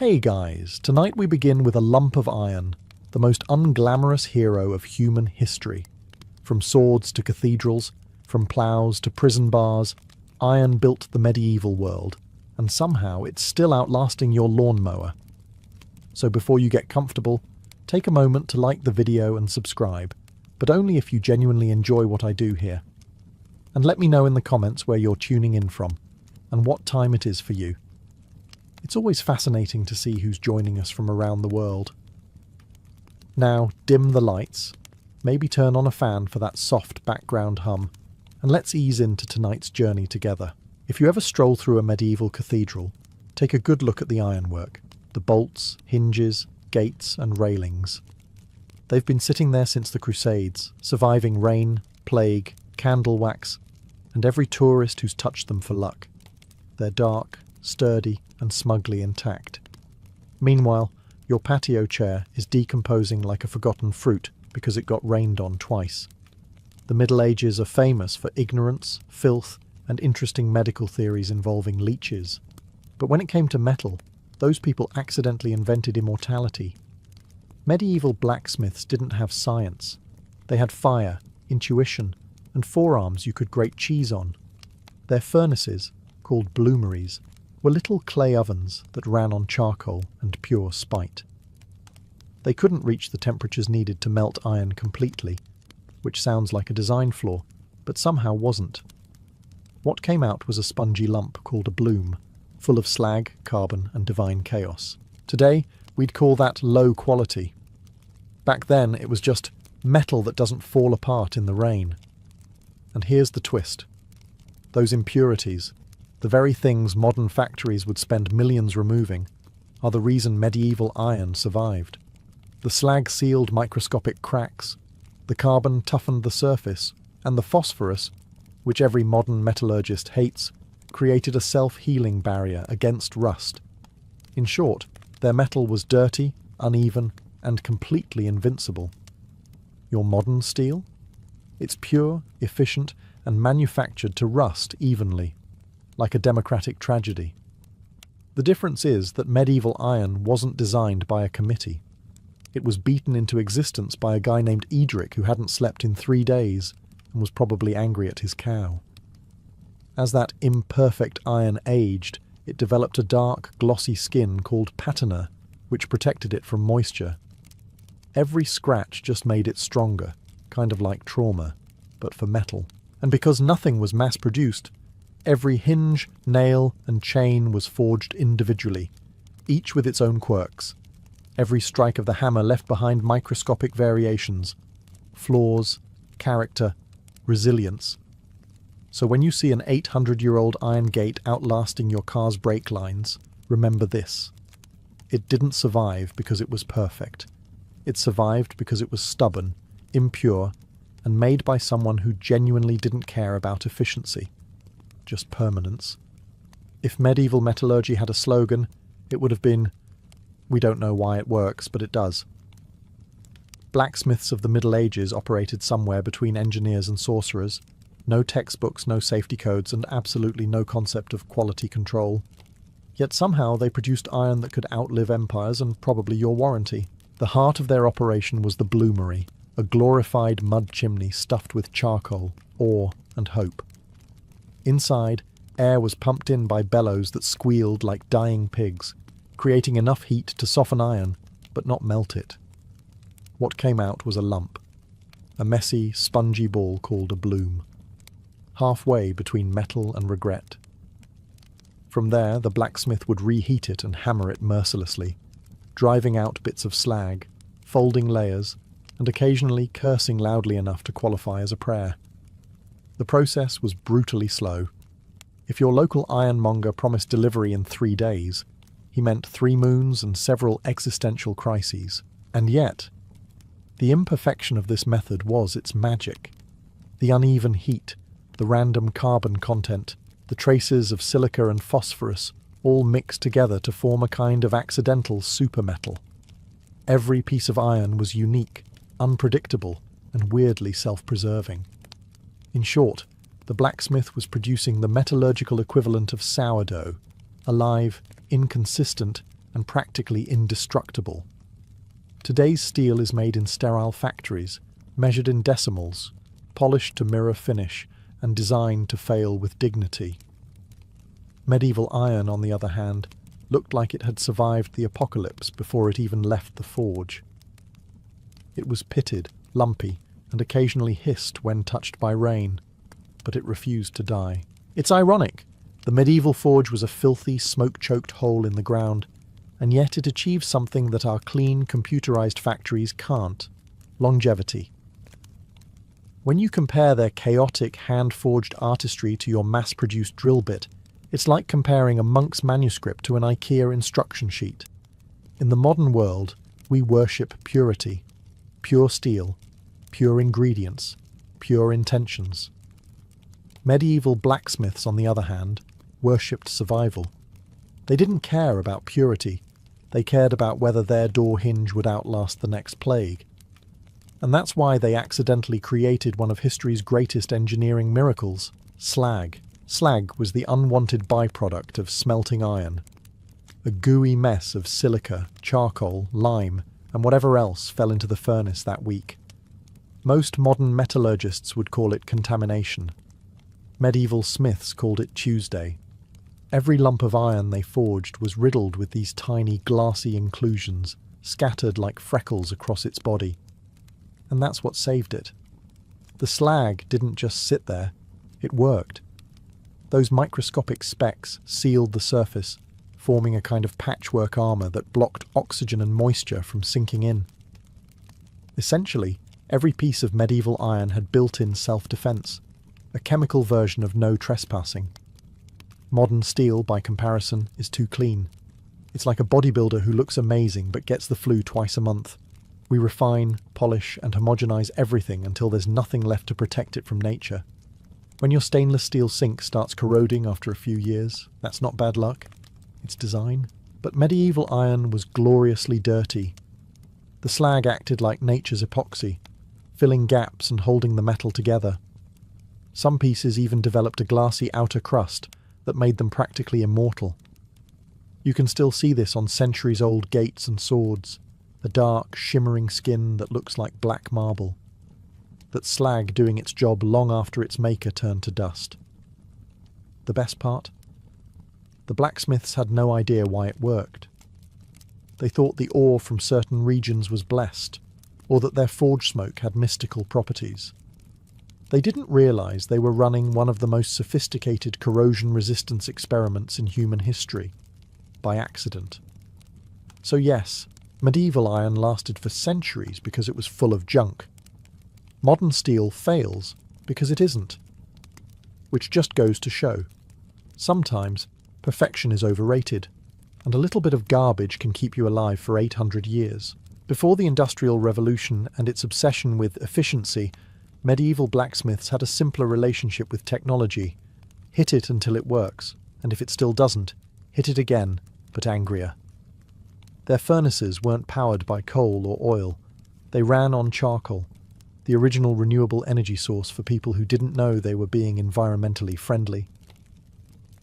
Hey guys, tonight we begin with a lump of iron, the most unglamorous hero of human history. From swords to cathedrals, from ploughs to prison bars, iron built the medieval world, and somehow it's still outlasting your lawnmower. So before you get comfortable, take a moment to like the video and subscribe, but only if you genuinely enjoy what I do here. And let me know in the comments where you're tuning in from, and what time it is for you. It's always fascinating to see who's joining us from around the world. Now, dim the lights, maybe turn on a fan for that soft background hum, and let's ease into tonight's journey together. If you ever stroll through a medieval cathedral, take a good look at the ironwork, the bolts, hinges, gates, and railings. They've been sitting there since the Crusades, surviving rain, plague, candle wax, and every tourist who's touched them for luck. They're dark, sturdy, and smugly intact. Meanwhile, your patio chair is decomposing like a forgotten fruit because it got rained on twice. The Middle Ages are famous for ignorance, filth, and interesting medical theories involving leeches. But when it came to metal, those people accidentally invented immortality. Medieval blacksmiths didn't have science. They had fire, intuition, and forearms you could grate cheese on. Their furnaces, called bloomeries, were little clay ovens that ran on charcoal and pure spite. They couldn't reach the temperatures needed to melt iron completely, which sounds like a design flaw, but somehow wasn't. What came out was a spongy lump called a bloom, full of slag, carbon, and divine chaos. Today, we'd call that low quality. Back then, it was just metal that doesn't fall apart in the rain. And here's the twist. Those impurities, the very things modern factories would spend millions removing, are the reason medieval iron survived. The slag sealed microscopic cracks, the carbon toughened the surface, and the phosphorus, which every modern metallurgist hates, created a self-healing barrier against rust. In short, their metal was dirty, uneven, and completely invincible. Your modern steel? It's pure, efficient, and manufactured to rust evenly, like a democratic tragedy. The difference is that medieval iron wasn't designed by a committee. It was beaten into existence by a guy named Edric who hadn't slept in 3 days and was probably angry at his cow. As that imperfect iron aged, it developed a dark, glossy skin called patina, which protected it from moisture. Every scratch just made it stronger, kind of like trauma, but for metal. And because nothing was mass-produced, every hinge, nail, and chain was forged individually, each with its own quirks. Every strike of the hammer left behind microscopic variations, flaws, character, resilience. So when you see an 800-year-old iron gate outlasting your car's brake lines, remember this. It didn't survive because it was perfect. It survived because it was stubborn, impure, and made by someone who genuinely didn't care about efficiency. Just permanence. If medieval metallurgy had a slogan, it would have been, "We don't know why it works, but it does." Blacksmiths of the Middle Ages operated somewhere between engineers and sorcerers. No textbooks, no safety codes, and absolutely no concept of quality control. Yet somehow they produced iron that could outlive empires and probably your warranty. The heart of their operation was the bloomery, a glorified mud chimney stuffed with charcoal, ore, and hope. Inside, air was pumped in by bellows that squealed like dying pigs, creating enough heat to soften iron, but not melt it. What came out was a lump, a messy, spongy ball called a bloom, halfway between metal and regret. From there, the blacksmith would reheat it and hammer it mercilessly, driving out bits of slag, folding layers, and occasionally cursing loudly enough to qualify as a prayer. The process was brutally slow. If your local ironmonger promised delivery in 3 days, he meant 3 moons and several existential crises. And yet, the imperfection of this method was its magic. The uneven heat, the random carbon content, the traces of silica and phosphorus, all mixed together to form a kind of accidental supermetal. Every piece of iron was unique, unpredictable, and weirdly self-preserving. In short, the blacksmith was producing the metallurgical equivalent of sourdough, alive, inconsistent, and practically indestructible. Today's steel is made in sterile factories, measured in decimals, polished to mirror finish, and designed to fail with dignity. Medieval iron, on the other hand, looked like it had survived the apocalypse before it even left the forge. It was pitted, lumpy, and occasionally hissed when touched by rain, but it refused to die. It's ironic. The medieval forge was a filthy, smoke-choked hole in the ground, and yet it achieved something that our clean, computerized factories can't: longevity. When you compare their chaotic, hand-forged artistry to your mass-produced drill bit, it's like comparing a monk's manuscript to an IKEA instruction sheet. In the modern world, we worship purity. Pure steel, pure ingredients, pure intentions. Medieval blacksmiths, on the other hand, worshipped survival. They didn't care about purity. They cared about whether their door hinge would outlast the next plague. And that's why they accidentally created one of history's greatest engineering miracles: slag. Slag was the unwanted byproduct of smelting iron. A gooey mess of silica, charcoal, lime, and whatever else fell into the furnace that week. Most modern metallurgists would call it contamination. Medieval smiths called it Tuesday. Every lump of iron they forged was riddled with these tiny glassy inclusions, scattered like freckles across its body. And that's what saved it. The slag didn't just sit there, it worked. Those microscopic specks sealed the surface, forming a kind of patchwork armour that blocked oxygen and moisture from sinking in. Essentially, every piece of medieval iron had built-in self-defence, a chemical version of no trespassing. Modern steel, by comparison, is too clean. It's like a bodybuilder who looks amazing but gets the flu twice a month. We refine, polish, and homogenise everything until there's nothing left to protect it from nature. When your stainless steel sink starts corroding after a few years, that's not bad luck. It's design. But medieval iron was gloriously dirty. The slag acted like nature's epoxy, filling gaps and holding the metal together. Some pieces even developed a glassy outer crust that made them practically immortal. You can still see this on centuries-old gates and swords, a dark, shimmering skin that looks like black marble. That slag doing its job long after its maker turned to dust. The best part? The blacksmiths had no idea why it worked. They thought the ore from certain regions was blessed, or that their forge smoke had mystical properties. They didn't realise they were running one of the most sophisticated corrosion resistance experiments in human history, by accident. So yes, medieval iron lasted for centuries because it was full of junk. Modern steel fails because it isn't. Which just goes to show, sometimes perfection is overrated, and a little bit of garbage can keep you alive for 800 years. Before the Industrial Revolution and its obsession with efficiency, medieval blacksmiths had a simpler relationship with technology. Hit it until it works, and if it still doesn't, hit it again, but angrier. Their furnaces weren't powered by coal or oil. They ran on charcoal, the original renewable energy source for people who didn't know they were being environmentally friendly.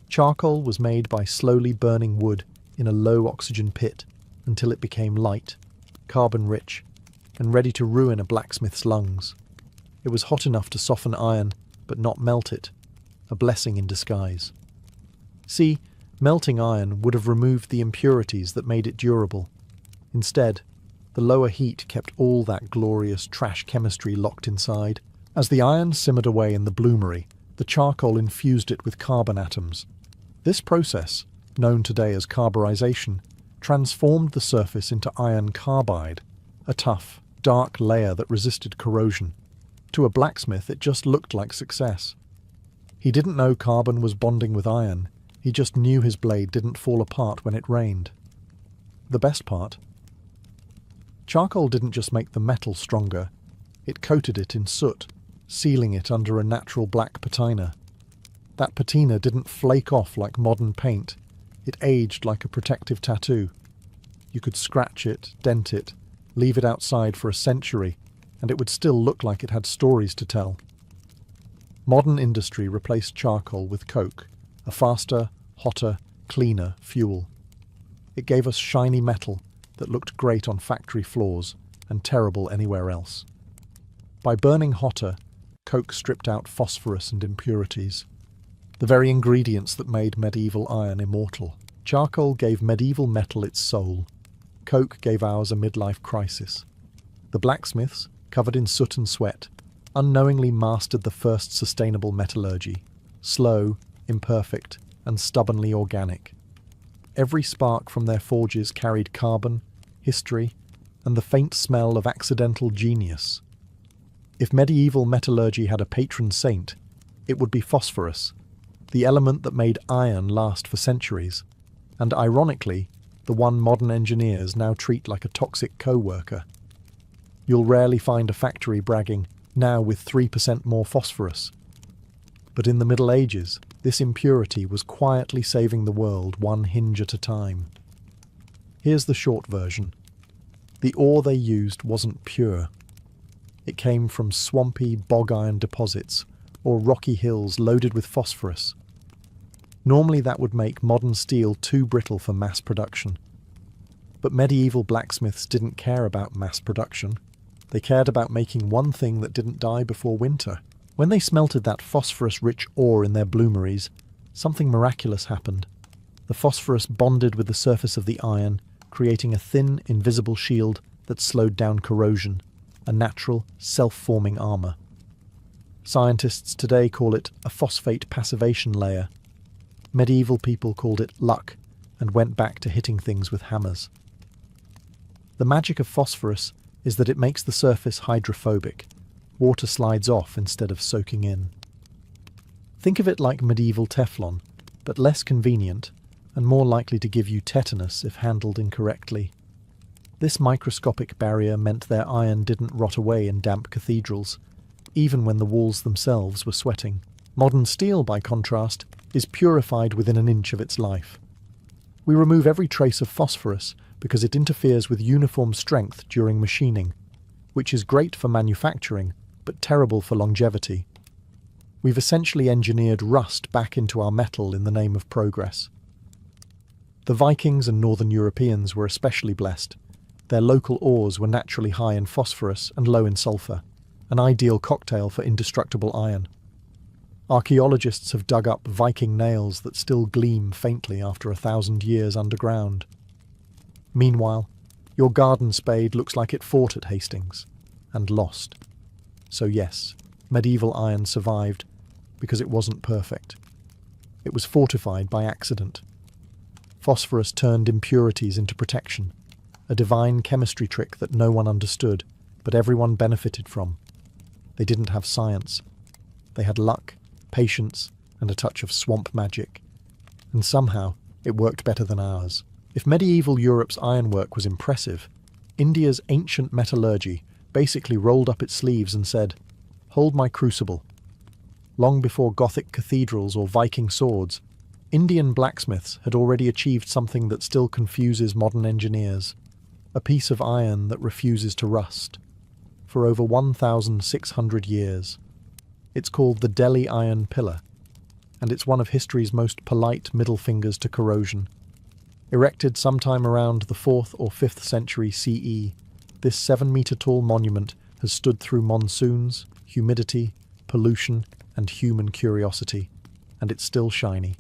Charcoal was made by slowly burning wood in a low-oxygen pit until it became light, carbon-rich, and ready to ruin a blacksmith's lungs. It was hot enough to soften iron, but not melt it, a blessing in disguise. See, melting iron would have removed the impurities that made it durable. Instead, the lower heat kept all that glorious trash chemistry locked inside. As the iron simmered away in the bloomery, the charcoal infused it with carbon atoms. This process, known today as carburization, transformed the surface into iron carbide, a tough, dark layer that resisted corrosion. To a blacksmith, it just looked like success. He didn't know carbon was bonding with iron. He just knew his blade didn't fall apart when it rained. The best part? Charcoal didn't just make the metal stronger, it coated it in soot, sealing it under a natural black patina. That patina didn't flake off like modern paint, it aged like a protective tattoo. You could scratch it, dent it, leave it outside for a century, and it would still look like it had stories to tell. Modern industry replaced charcoal with coke, a faster, hotter, cleaner fuel. It gave us shiny metal that looked great on factory floors and terrible anywhere else. By burning hotter, coke stripped out phosphorus and impurities, the very ingredients that made medieval iron immortal. Charcoal gave medieval metal its soul. Coke gave ours a midlife crisis. The blacksmiths, covered in soot and sweat, unknowingly mastered the first sustainable metallurgy, slow, imperfect, and stubbornly organic. Every spark from their forges carried carbon, history, and the faint smell of accidental genius. If medieval metallurgy had a patron saint, it would be phosphorus, the element that made iron last for centuries, and ironically, the one modern engineers now treat like a toxic co-worker. You'll rarely find a factory bragging, now with 3% more phosphorus. But in the Middle Ages, this impurity was quietly saving the world one hinge at a time. Here's the short version. The ore they used wasn't pure. It came from swampy bog iron deposits or rocky hills loaded with phosphorus. Normally that would make modern steel too brittle for mass production. But medieval blacksmiths didn't care about mass production. They cared about making one thing that didn't die before winter. When they smelted that phosphorus-rich ore in their bloomeries, something miraculous happened. The phosphorus bonded with the surface of the iron, creating a thin, invisible shield that slowed down corrosion, a natural, self-forming armor. Scientists today call it a phosphate passivation layer. Medieval people called it luck and went back to hitting things with hammers. The magic of phosphorus is that it makes the surface hydrophobic. Water slides off instead of soaking in. Think of it like medieval Teflon, but less convenient and more likely to give you tetanus if handled incorrectly. This microscopic barrier meant their iron didn't rot away in damp cathedrals, even when the walls themselves were sweating. Modern steel, by contrast, is purified within an inch of its life. We remove every trace of phosphorus because it interferes with uniform strength during machining, which is great for manufacturing, but terrible for longevity. We've essentially engineered rust back into our metal in the name of progress. The Vikings and Northern Europeans were especially blessed. Their local ores were naturally high in phosphorus and low in sulfur, an ideal cocktail for indestructible iron. Archaeologists have dug up Viking nails that still gleam faintly after 1,000 years underground. Meanwhile, your garden spade looks like it fought at Hastings and lost. So yes, medieval iron survived because it wasn't perfect. It was fortified by accident. Phosphorus turned impurities into protection, a divine chemistry trick that no one understood, but everyone benefited from. They didn't have science. They had luck, patience, and a touch of swamp magic. And somehow, it worked better than ours. If medieval Europe's ironwork was impressive, India's ancient metallurgy basically rolled up its sleeves and said, "Hold my crucible." Long before Gothic cathedrals or Viking swords, Indian blacksmiths had already achieved something that still confuses modern engineers, a piece of iron that refuses to rust. For over 1,600 years. It's called the Delhi Iron Pillar, and it's one of history's most polite middle fingers to corrosion. Erected sometime around the 4th or 5th century CE, this 7-metre-tall monument has stood through monsoons, humidity, pollution, and human curiosity, and it's still shiny.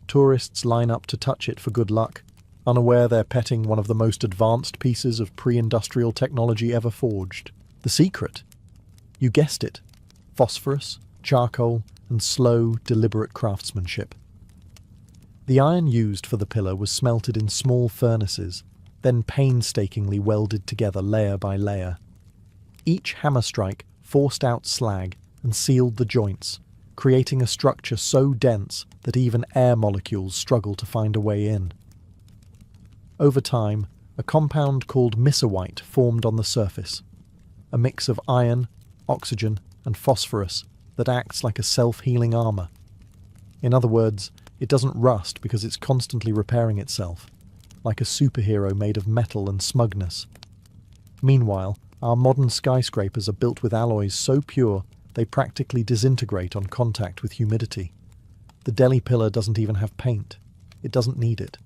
Tourists line up to touch it for good luck, unaware they're petting one of the most advanced pieces of pre-industrial technology ever forged. The secret? You guessed it. Phosphorus, charcoal, and slow, deliberate craftsmanship. The iron used for the pillar was smelted in small furnaces, then painstakingly welded together layer by layer. Each hammer strike forced out slag and sealed the joints, creating a structure so dense that even air molecules struggle to find a way in. Over time, a compound called miserwite formed on the surface, a mix of iron, oxygen, and phosphorus that acts like a self-healing armor. In other words, it doesn't rust because it's constantly repairing itself, like a superhero made of metal and smugness. Meanwhile, our modern skyscrapers are built with alloys so pure they practically disintegrate on contact with humidity. The Delhi Pillar doesn't even have paint. It doesn't need it.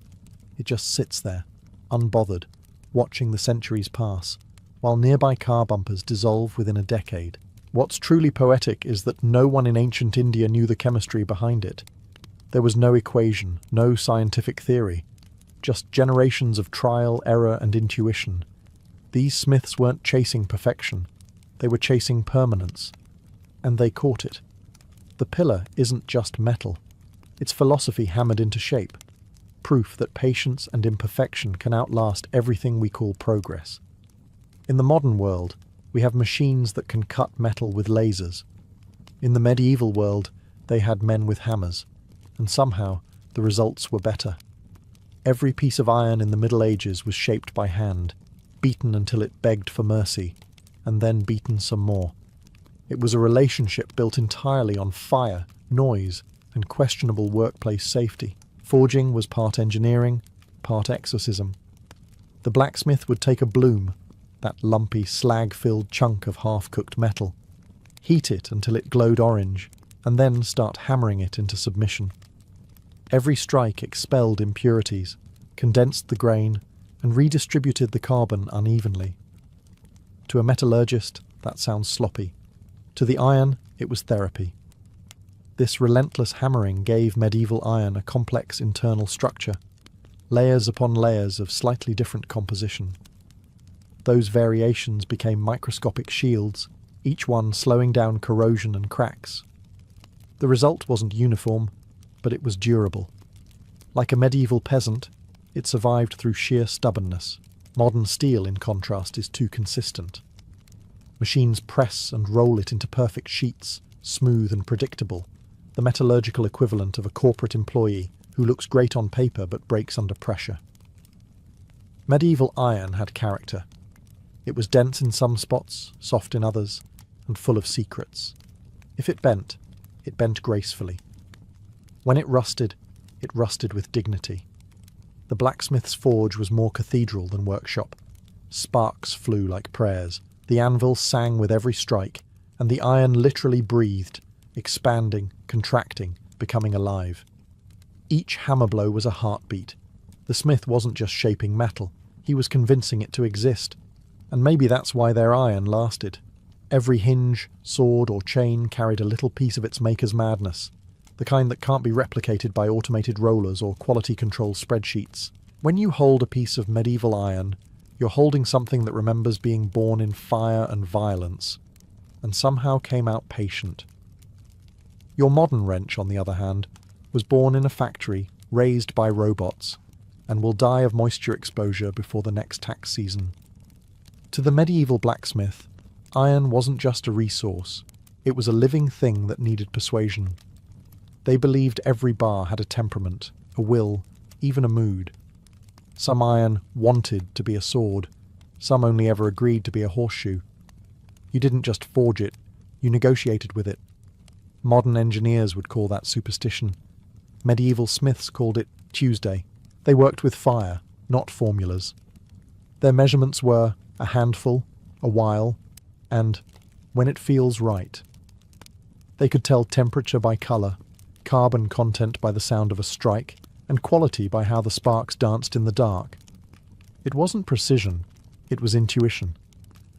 It just sits there, unbothered, watching the centuries pass, while nearby car bumpers dissolve within a decade. What's truly poetic is that no one in ancient India knew the chemistry behind it. There was no equation, no scientific theory, just generations of trial, error, and intuition. These smiths weren't chasing perfection, they were chasing permanence. And they caught it. The pillar isn't just metal, it's philosophy hammered into shape, proof that patience and imperfection can outlast everything we call progress. In the modern world, we have machines that can cut metal with lasers. In the medieval world, they had men with hammers, and somehow the results were better. Every piece of iron in the Middle Ages was shaped by hand, beaten until it begged for mercy, and then beaten some more. It was a relationship built entirely on fire, noise, and questionable workplace safety. Forging was part engineering, part exorcism. The blacksmith would take a bloom, that lumpy, slag-filled chunk of half-cooked metal, heat it until it glowed orange, and then start hammering it into submission. Every strike expelled impurities, condensed the grain, and redistributed the carbon unevenly. To a metallurgist, that sounds sloppy. To the iron, it was therapy. This relentless hammering gave medieval iron a complex internal structure, layers upon layers of slightly different composition. Those variations became microscopic shields, each one slowing down corrosion and cracks. The result wasn't uniform, but it was durable. Like a medieval peasant, it survived through sheer stubbornness. Modern steel, in contrast, is too consistent. Machines press and roll it into perfect sheets, smooth and predictable, the metallurgical equivalent of a corporate employee who looks great on paper but breaks under pressure. Medieval iron had character. It was dense in some spots, soft in others, and full of secrets. If it bent gracefully. When it rusted with dignity. The blacksmith's forge was more cathedral than workshop. Sparks flew like prayers. The anvil sang with every strike, and the iron literally breathed, expanding, contracting, becoming alive. Each hammer blow was a heartbeat. The smith wasn't just shaping metal, he was convincing it to exist. And maybe that's why their iron lasted. Every hinge, sword, or chain carried a little piece of its maker's madness, the kind that can't be replicated by automated rollers or quality control spreadsheets. When you hold a piece of medieval iron, you're holding something that remembers being born in fire and violence, and somehow came out patient. Your modern wrench, on the other hand, was born in a factory, raised by robots, and will die of moisture exposure before the next tax season. To the medieval blacksmith, iron wasn't just a resource, it was a living thing that needed persuasion. They believed every bar had a temperament, a will, even a mood. Some iron wanted to be a sword, some only ever agreed to be a horseshoe. You didn't just forge it, you negotiated with it. Modern engineers would call that superstition. Medieval smiths called it Tuesday. They worked with fire, not formulas. Their measurements were a handful, a while, and when it feels right. They could tell temperature by colour, carbon content by the sound of a strike, and quality by how the sparks danced in the dark. It wasn't precision, it was intuition,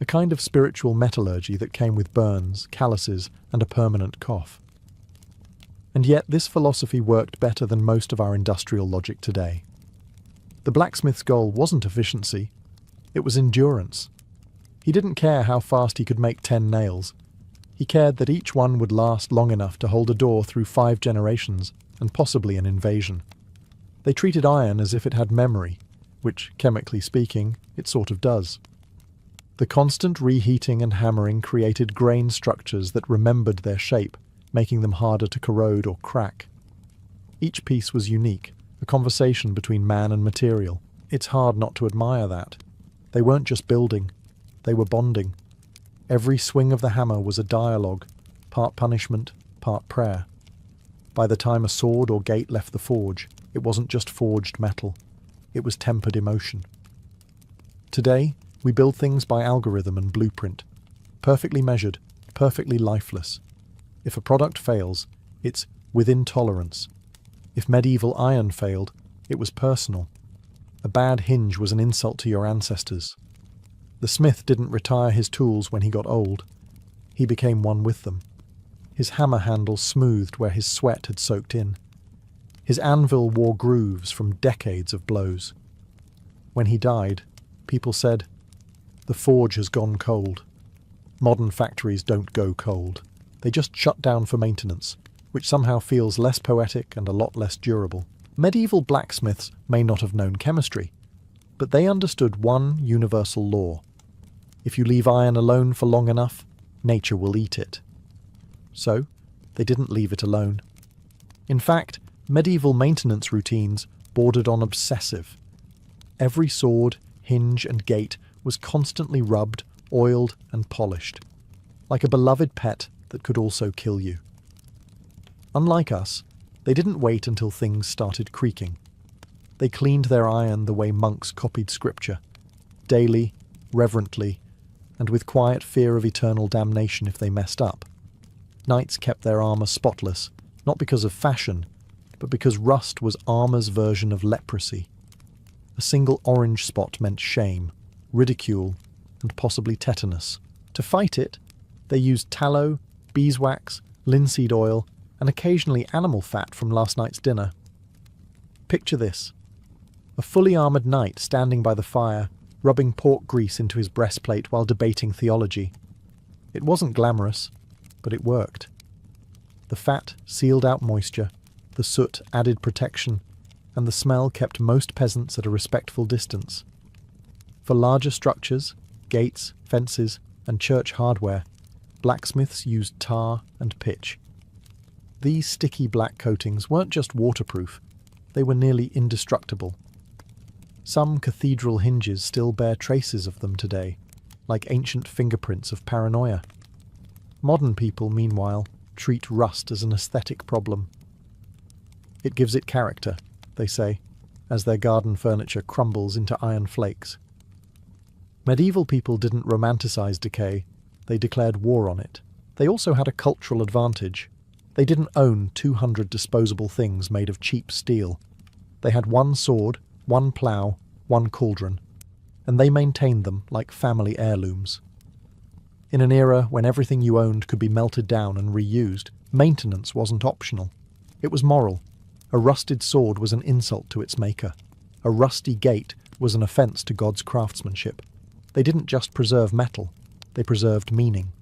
a kind of spiritual metallurgy that came with burns, calluses, and a permanent cough. And yet this philosophy worked better than most of our industrial logic today. The blacksmith's goal wasn't efficiency, it was endurance. He didn't care how fast he could make 10 nails. He cared that each one would last long enough to hold a door through 5 generations, and possibly an invasion. They treated iron as if it had memory, which, chemically speaking, it sort of does. The constant reheating and hammering created grain structures that remembered their shape, making them harder to corrode or crack. Each piece was unique, a conversation between man and material. It's hard not to admire that. They weren't just building, they were bonding. Every swing of the hammer was a dialogue, part punishment, part prayer. By the time a sword or gate left the forge, it wasn't just forged metal, it was tempered emotion. Today, we build things by algorithm and blueprint, perfectly measured, perfectly lifeless. If a product fails, it's within tolerance. If medieval iron failed, it was personal. A bad hinge was an insult to your ancestors. The smith didn't retire his tools when he got old. He became one with them. His hammer handle smoothed where his sweat had soaked in. His anvil wore grooves from decades of blows. When he died, people said, "The forge has gone cold." Modern factories don't go cold. They just shut down for maintenance, which somehow feels less poetic and a lot less durable. Medieval blacksmiths may not have known chemistry, but they understood one universal law. If you leave iron alone for long enough, nature will eat it. So, they didn't leave it alone. In fact, medieval maintenance routines bordered on obsessive. Every sword, hinge, and gate was constantly rubbed, oiled, and polished, like a beloved pet that could also kill you. Unlike us, they didn't wait until things started creaking. They cleaned their iron the way monks copied scripture, daily, reverently, and with quiet fear of eternal damnation if they messed up. Knights kept their armour spotless, not because of fashion, but because rust was armour's version of leprosy. A single orange spot meant shame, ridicule, and possibly tetanus. To fight it, they used tallow, beeswax, linseed oil, and occasionally animal fat from last night's dinner. Picture this: a fully armoured knight standing by the fire, rubbing pork grease into his breastplate while debating theology. It wasn't glamorous, but it worked. The fat sealed out moisture, the soot added protection, and the smell kept most peasants at a respectful distance. For larger structures, gates, fences, and church hardware, blacksmiths used tar and pitch. These sticky black coatings weren't just waterproof, they were nearly indestructible. Some cathedral hinges still bear traces of them today, like ancient fingerprints of paranoia. Modern people, meanwhile, treat rust as an aesthetic problem. It gives it character, they say, as their garden furniture crumbles into iron flakes. Medieval people didn't romanticize decay, they declared war on it. They also had a cultural advantage. They didn't own 200 disposable things made of cheap steel. They had one sword, one plough, one cauldron, and they maintained them like family heirlooms. In an era when everything you owned could be melted down and reused, maintenance wasn't optional. It was moral. A rusted sword was an insult to its maker. A rusty gate was an offence to God's craftsmanship. They didn't just preserve metal, they preserved meaning.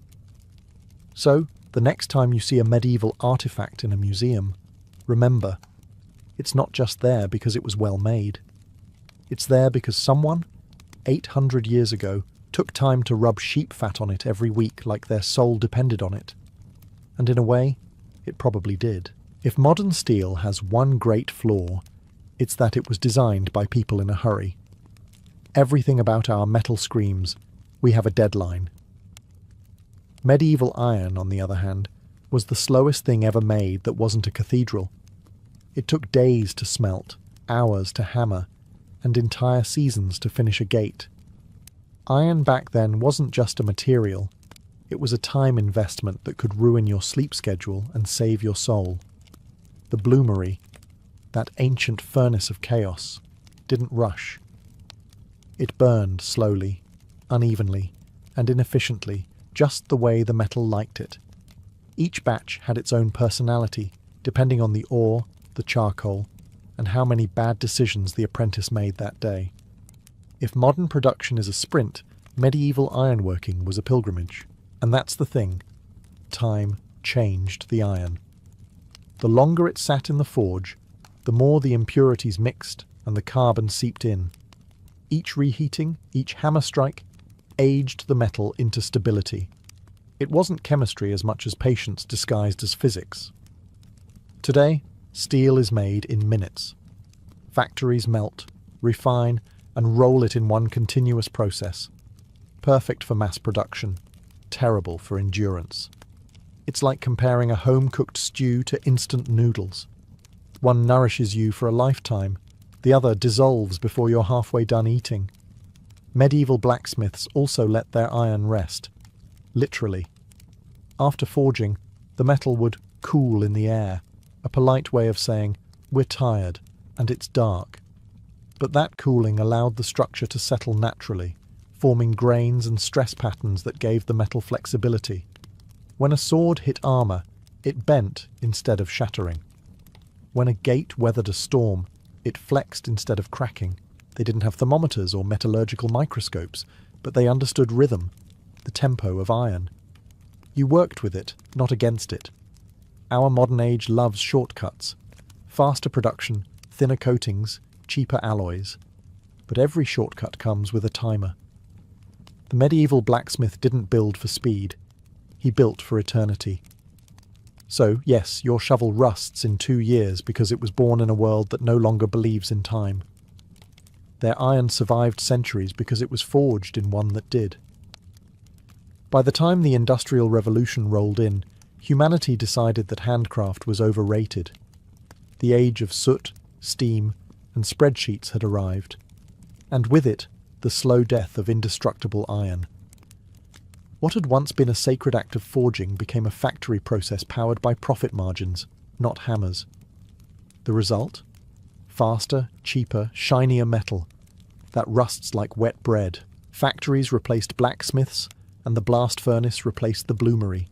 So, the next time you see a medieval artifact in a museum, remember, it's not just there because it was well made. It's there because someone, 800 years ago, took time to rub sheep fat on it every week like their soul depended on it. And in a way, it probably did. If modern steel has one great flaw, it's that it was designed by people in a hurry. Everything about our metal screams, we have a deadline. Medieval iron, on the other hand, was the slowest thing ever made that wasn't a cathedral. It took days to smelt, hours to hammer, and entire seasons to finish a gate. Iron back then wasn't just a material, it was a time investment that could ruin your sleep schedule and save your soul. The bloomery, that ancient furnace of chaos, didn't rush. It burned slowly, unevenly, and inefficiently, just the way the metal liked it. Each batch had its own personality, depending on the ore, the charcoal, and how many bad decisions the apprentice made that day. If modern production is a sprint, medieval ironworking was a pilgrimage. And that's the thing. Time changed the iron. The longer it sat in the forge, the more the impurities mixed and the carbon seeped in. Each reheating, each hammer strike, aged the metal into stability. It wasn't chemistry as much as patience disguised as physics. Today, steel is made in minutes. Factories melt, refine, and roll it in one continuous process. Perfect for mass production, terrible for endurance. It's like comparing a home-cooked stew to instant noodles. One nourishes you for a lifetime, the other dissolves before you're halfway done eating. Medieval blacksmiths also let their iron rest. Literally. After forging, the metal would cool in the air, a polite way of saying, "We're tired, and it's dark." But that cooling allowed the structure to settle naturally, forming grains and stress patterns that gave the metal flexibility. When a sword hit armour, it bent instead of shattering. When a gate weathered a storm, it flexed instead of cracking. They didn't have thermometers or metallurgical microscopes, but they understood rhythm, the tempo of iron. You worked with it, not against it. Our modern age loves shortcuts. Faster production, thinner coatings, cheaper alloys. But every shortcut comes with a timer. The medieval blacksmith didn't build for speed. He built for eternity. So, yes, your shovel rusts in 2 years because it was born in a world that no longer believes in time. Their iron survived centuries because it was forged in one that did. By the time the Industrial Revolution rolled in, humanity decided that handcraft was overrated. The age of soot, steam, and spreadsheets had arrived, and with it, the slow death of indestructible iron. What had once been a sacred act of forging became a factory process powered by profit margins, not hammers. The result? Faster, cheaper, shinier metal that rusts like wet bread. Factories replaced blacksmiths, and the blast furnace replaced the bloomery.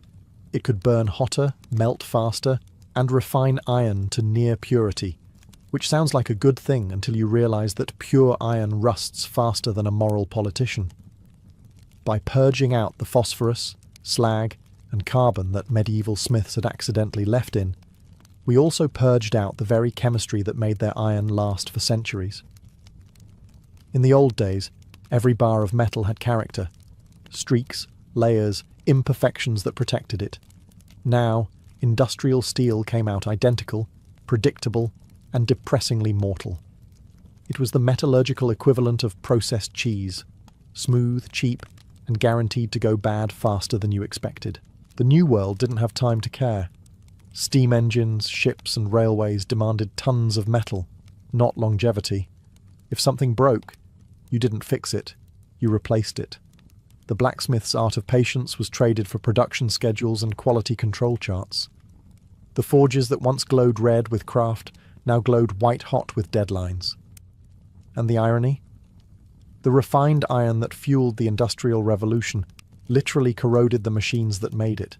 It could burn hotter, melt faster, and refine iron to near purity, which sounds like a good thing until you realize that pure iron rusts faster than a moral politician. By purging out the phosphorus, slag, and carbon that medieval smiths had accidentally left in, we also purged out the very chemistry that made their iron last for centuries. In the old days, every bar of metal had character, streaks, layers, imperfections that protected it. Now, industrial steel came out identical, predictable, and depressingly mortal. It was the metallurgical equivalent of processed cheese, smooth, cheap, and guaranteed to go bad faster than you expected. The New World didn't have time to care. Steam engines, ships, and railways demanded tons of metal, not longevity. If something broke, you didn't fix it, you replaced it. The blacksmith's art of patience was traded for production schedules and quality control charts. The forges that once glowed red with craft now glowed white-hot with deadlines. And the irony? The refined iron that fueled the Industrial Revolution literally corroded the machines that made it.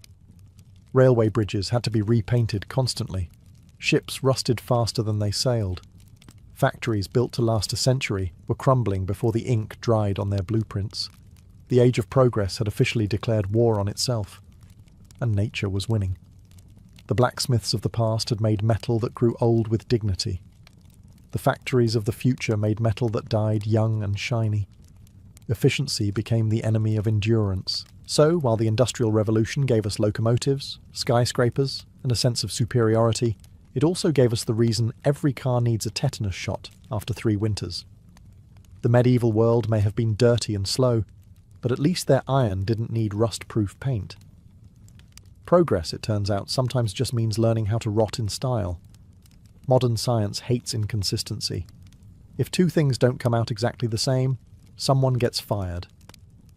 Railway bridges had to be repainted constantly. Ships rusted faster than they sailed. Factories built to last a century were crumbling before the ink dried on their blueprints. The age of progress had officially declared war on itself, and nature was winning. The blacksmiths of the past had made metal that grew old with dignity. The factories of the future made metal that died young and shiny. Efficiency became the enemy of endurance. So, while the Industrial Revolution gave us locomotives, skyscrapers, and a sense of superiority, it also gave us the reason every car needs a tetanus shot after 3 winters. The medieval world may have been dirty and slow, but at least their iron didn't need rust-proof paint. Progress, it turns out, sometimes just means learning how to rot in style. Modern science hates inconsistency. If 2 things don't come out exactly the same, someone gets fired.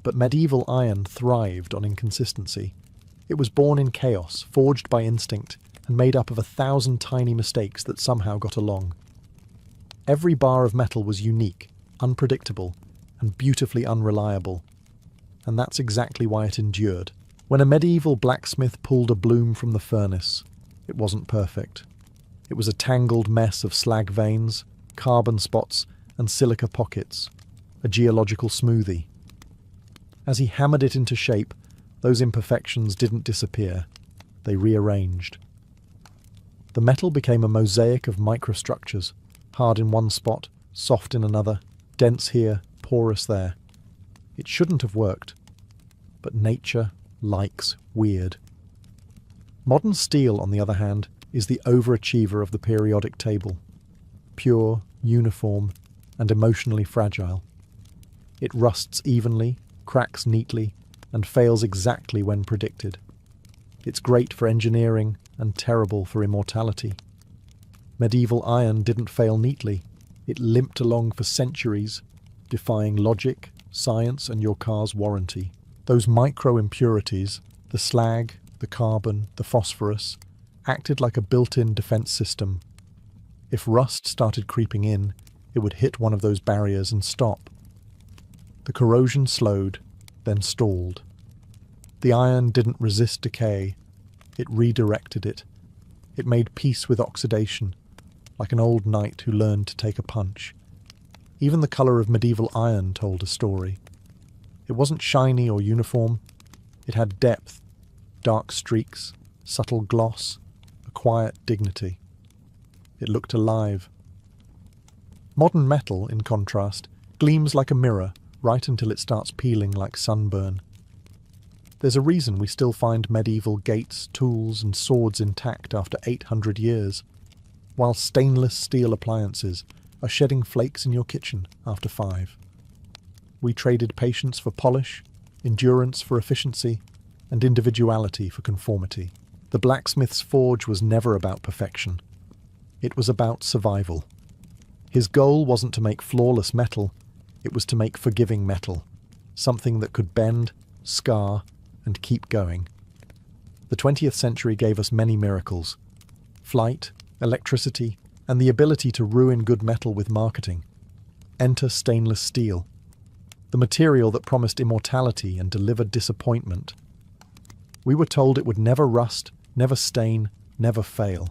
But medieval iron thrived on inconsistency. It was born in chaos, forged by instinct, and made up of 1,000 tiny mistakes that somehow got along. Every bar of metal was unique, unpredictable, and beautifully unreliable. And that's exactly why it endured. When a medieval blacksmith pulled a bloom from the furnace, it wasn't perfect. It was a tangled mess of slag veins, carbon spots, and silica pockets, a geological smoothie. As he hammered it into shape, those imperfections didn't disappear. They rearranged. The metal became a mosaic of microstructures, hard in one spot, soft in another, dense here, porous there. It shouldn't have worked, but nature likes weird. Modern steel, on the other hand, is the overachiever of the periodic table. Pure, uniform, and emotionally fragile. It rusts evenly, cracks neatly, and fails exactly when predicted. It's great for engineering and terrible for immortality. Medieval iron didn't fail neatly. It limped along for centuries, defying logic, science, and your car's warranty. Those micro-impurities, the slag, the carbon, the phosphorus, acted like a built-in defense system. If rust started creeping in, it would hit one of those barriers and stop. The corrosion slowed, then stalled. The iron didn't resist decay. It redirected it. It made peace with oxidation, like an old knight who learned to take a punch. Even the colour of medieval iron told a story. It wasn't shiny or uniform. It had depth, dark streaks, subtle gloss, a quiet dignity. It looked alive. Modern metal, in contrast, gleams like a mirror right until it starts peeling like sunburn. There's a reason we still find medieval gates, tools, and swords intact after 800 years, while stainless steel appliances are shedding flakes in your kitchen after 5. We traded patience for polish, endurance for efficiency, and individuality for conformity. The blacksmith's forge was never about perfection. It was about survival. His goal wasn't to make flawless metal, it was to make forgiving metal, something that could bend, scar, and keep going. The 20th century gave us many miracles: flight, electricity, and the ability to ruin good metal with marketing. Enter stainless steel, the material that promised immortality and delivered disappointment. We were told it would never rust, never stain, never fail.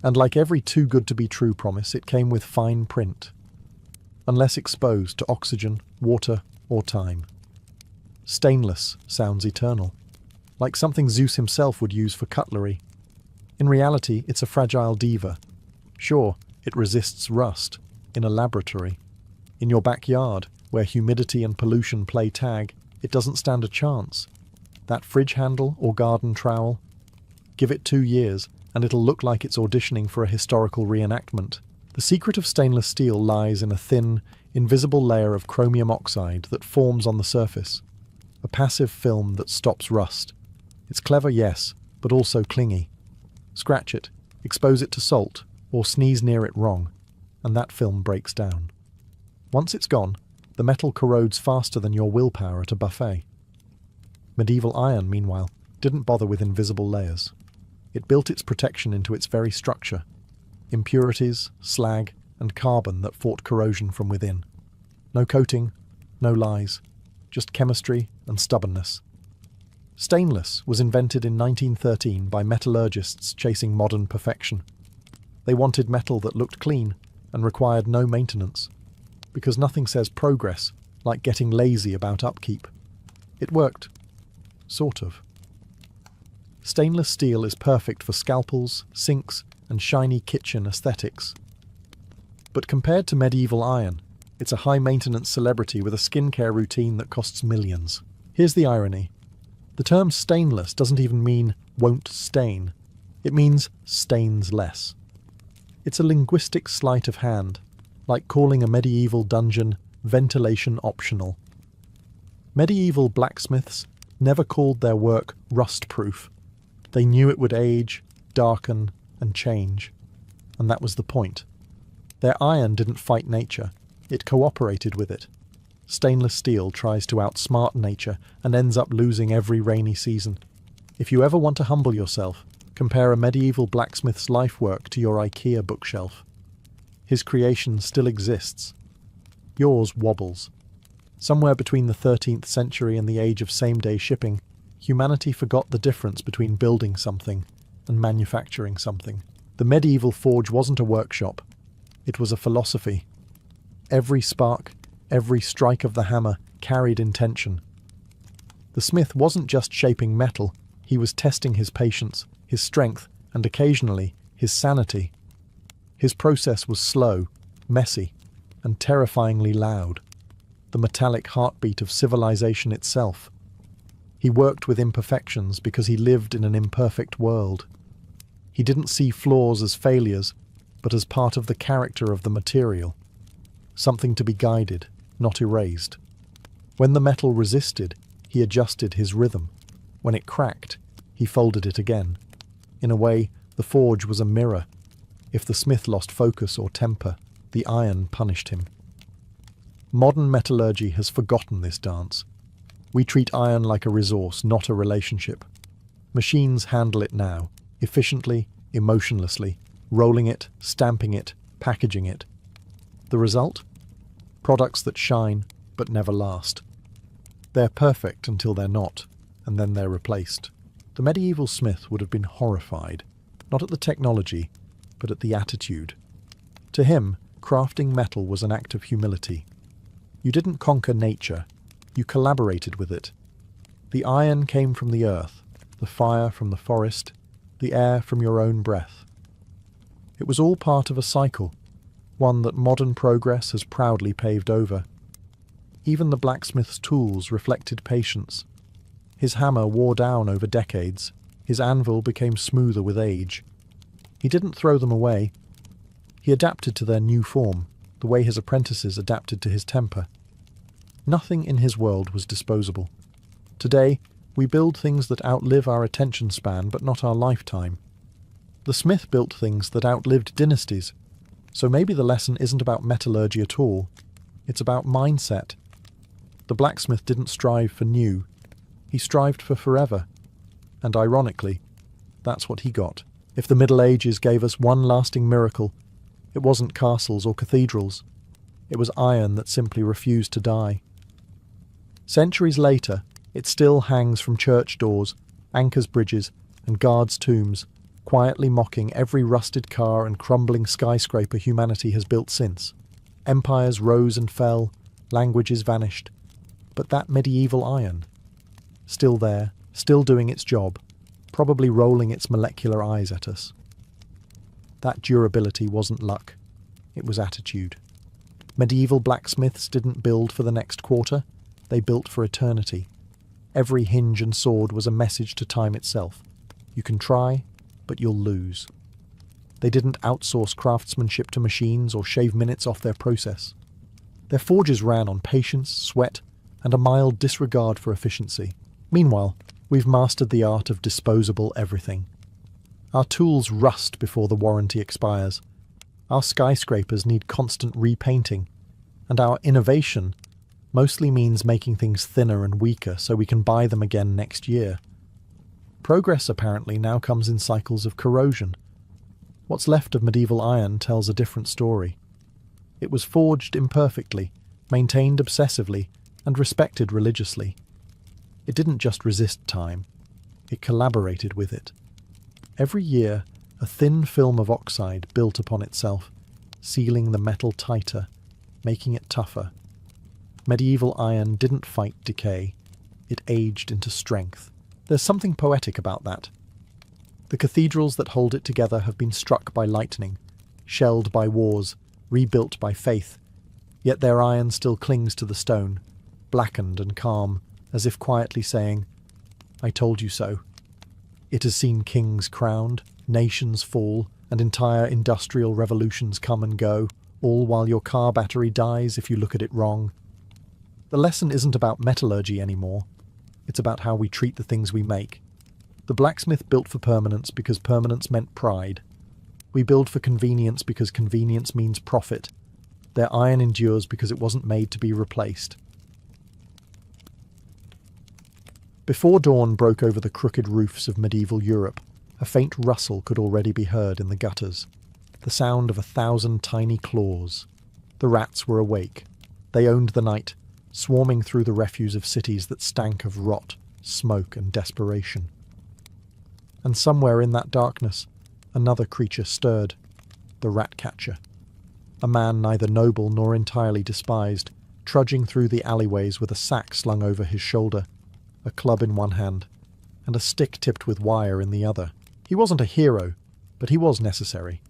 And like every too good to be true promise, it came with fine print. Unless exposed to oxygen, water, or time. Stainless sounds eternal, like something Zeus himself would use for cutlery. In reality, it's a fragile diva. Sure, it resists rust, in a laboratory. In your backyard, where humidity and pollution play tag, it doesn't stand a chance. That fridge handle or garden trowel? Give it 2 years, and it'll look like it's auditioning for a historical reenactment. The secret of stainless steel lies in a thin, invisible layer of chromium oxide that forms on the surface. A passive film that stops rust. It's clever, yes, but also clingy. Scratch it, expose it to salt, or sneeze near it wrong, and that film breaks down. Once it's gone, the metal corrodes faster than your willpower at a buffet. Medieval iron, meanwhile, didn't bother with invisible layers. It built its protection into its very structure. Impurities, slag, and carbon that fought corrosion from within. No coating, no lies, just chemistry and stubbornness. Stainless was invented in 1913 by metallurgists chasing modern perfection. They wanted metal that looked clean and required no maintenance, because nothing says progress like getting lazy about upkeep. It worked. Sort of. Stainless steel is perfect for scalpels, sinks, and shiny kitchen aesthetics. But compared to medieval iron, it's a high-maintenance celebrity with a skincare routine that costs millions. Here's the irony. The term stainless doesn't even mean won't stain. It means stains less. It's a linguistic sleight of hand, like calling a medieval dungeon ventilation optional. Medieval blacksmiths never called their work rust-proof. They knew it would age, darken, and change. And that was the point. Their iron didn't fight nature. It cooperated with it. Stainless steel tries to outsmart nature and ends up losing every rainy season. If you ever want to humble yourself, compare a medieval blacksmith's life work to your IKEA bookshelf. His creation still exists. Yours wobbles. Somewhere between the 13th century and the age of same-day shipping, humanity forgot the difference between building something and manufacturing something. The medieval forge wasn't a workshop. It was a philosophy. Every spark, every strike of the hammer carried intention. The smith wasn't just shaping metal, he was testing his patience, his strength, and occasionally his sanity. His process was slow, messy, and terrifyingly loud, the metallic heartbeat of civilization itself. He worked with imperfections because he lived in an imperfect world. He didn't see flaws as failures, but as part of the character of the material. Something to be guided, not erased. When the metal resisted, he adjusted his rhythm. When it cracked, he folded it again. In a way, the forge was a mirror. If the smith lost focus or temper, the iron punished him. Modern metallurgy has forgotten this dance. We treat iron like a resource, not a relationship. Machines handle it now, efficiently, emotionlessly, rolling it, stamping it, packaging it. The result? products that shine but never last. They're perfect until they're not, and then they're replaced. The medieval smith would have been horrified, not at the technology, but at the attitude. To him, crafting metal was an act of humility. You didn't conquer nature, you collaborated with it. The iron came from the earth, the fire from the forest, the air from your own breath. It was all part of a cycle, one that modern progress has proudly paved over. Even the blacksmith's tools reflected patience. His hammer wore down over decades, his anvil became smoother with age. He didn't throw them away. He adapted to their new form, the way his apprentices adapted to his temper. Nothing in his world was disposable. Today, we build things that outlive our attention span but not our lifetime. The smith built things that outlived dynasties, so maybe the lesson isn't about metallurgy at all. It's about mindset. The blacksmith didn't strive for new. He strived for forever. And ironically, that's what he got. If the Middle Ages gave us one lasting miracle, it wasn't castles or cathedrals. It was iron that simply refused to die. Centuries later, it still hangs from church doors, anchors bridges, and guards tombs, quietly mocking every rusted car and crumbling skyscraper humanity has built since. Empires rose and fell, languages vanished. But that medieval iron, still there, still doing its job, probably rolling its molecular eyes at us. That durability wasn't luck, it was attitude. Medieval blacksmiths didn't build for the next quarter, they built for eternity. Every hinge and sword was a message to time itself. You can try, but you'll lose. They didn't outsource craftsmanship to machines or shave minutes off their process. Their forges ran on patience, sweat, and a mild disregard for efficiency. Meanwhile, we've mastered the art of disposable everything. Our tools rust before the warranty expires. Our skyscrapers need constant repainting. And our innovation mostly means making things thinner and weaker so we can buy them again next year. Progress apparently now comes in cycles of corrosion. What's left of medieval iron tells a different story. It was forged imperfectly, maintained obsessively, and respected religiously. It didn't just resist time, it collaborated with it. Every year, a thin film of oxide built upon itself, sealing the metal tighter, making it tougher. Medieval iron didn't fight decay, it aged into strength. There's something poetic about that. The cathedrals that hold it together have been struck by lightning, shelled by wars, rebuilt by faith, yet their iron still clings to the stone, blackened and calm, as if quietly saying, "I told you so." It has seen kings crowned, nations fall, and entire industrial revolutions come and go, all while your car battery dies if you look at it wrong. The lesson isn't about metallurgy anymore. It's about how we treat the things we make. The blacksmith built for permanence because permanence meant pride. We build for convenience because convenience means profit. Their iron endures because it wasn't made to be replaced. Before dawn broke over the crooked roofs of medieval Europe, a faint rustle could already be heard in the gutters. The sound of 1,000 tiny claws. The rats were awake. They owned the night, swarming through the refuse of cities that stank of rot, smoke, and desperation. And somewhere in that darkness, another creature stirred, the rat-catcher. A man neither noble nor entirely despised, trudging through the alleyways with a sack slung over his shoulder, a club in one hand, and a stick tipped with wire in the other. He wasn't a hero, but he was necessary.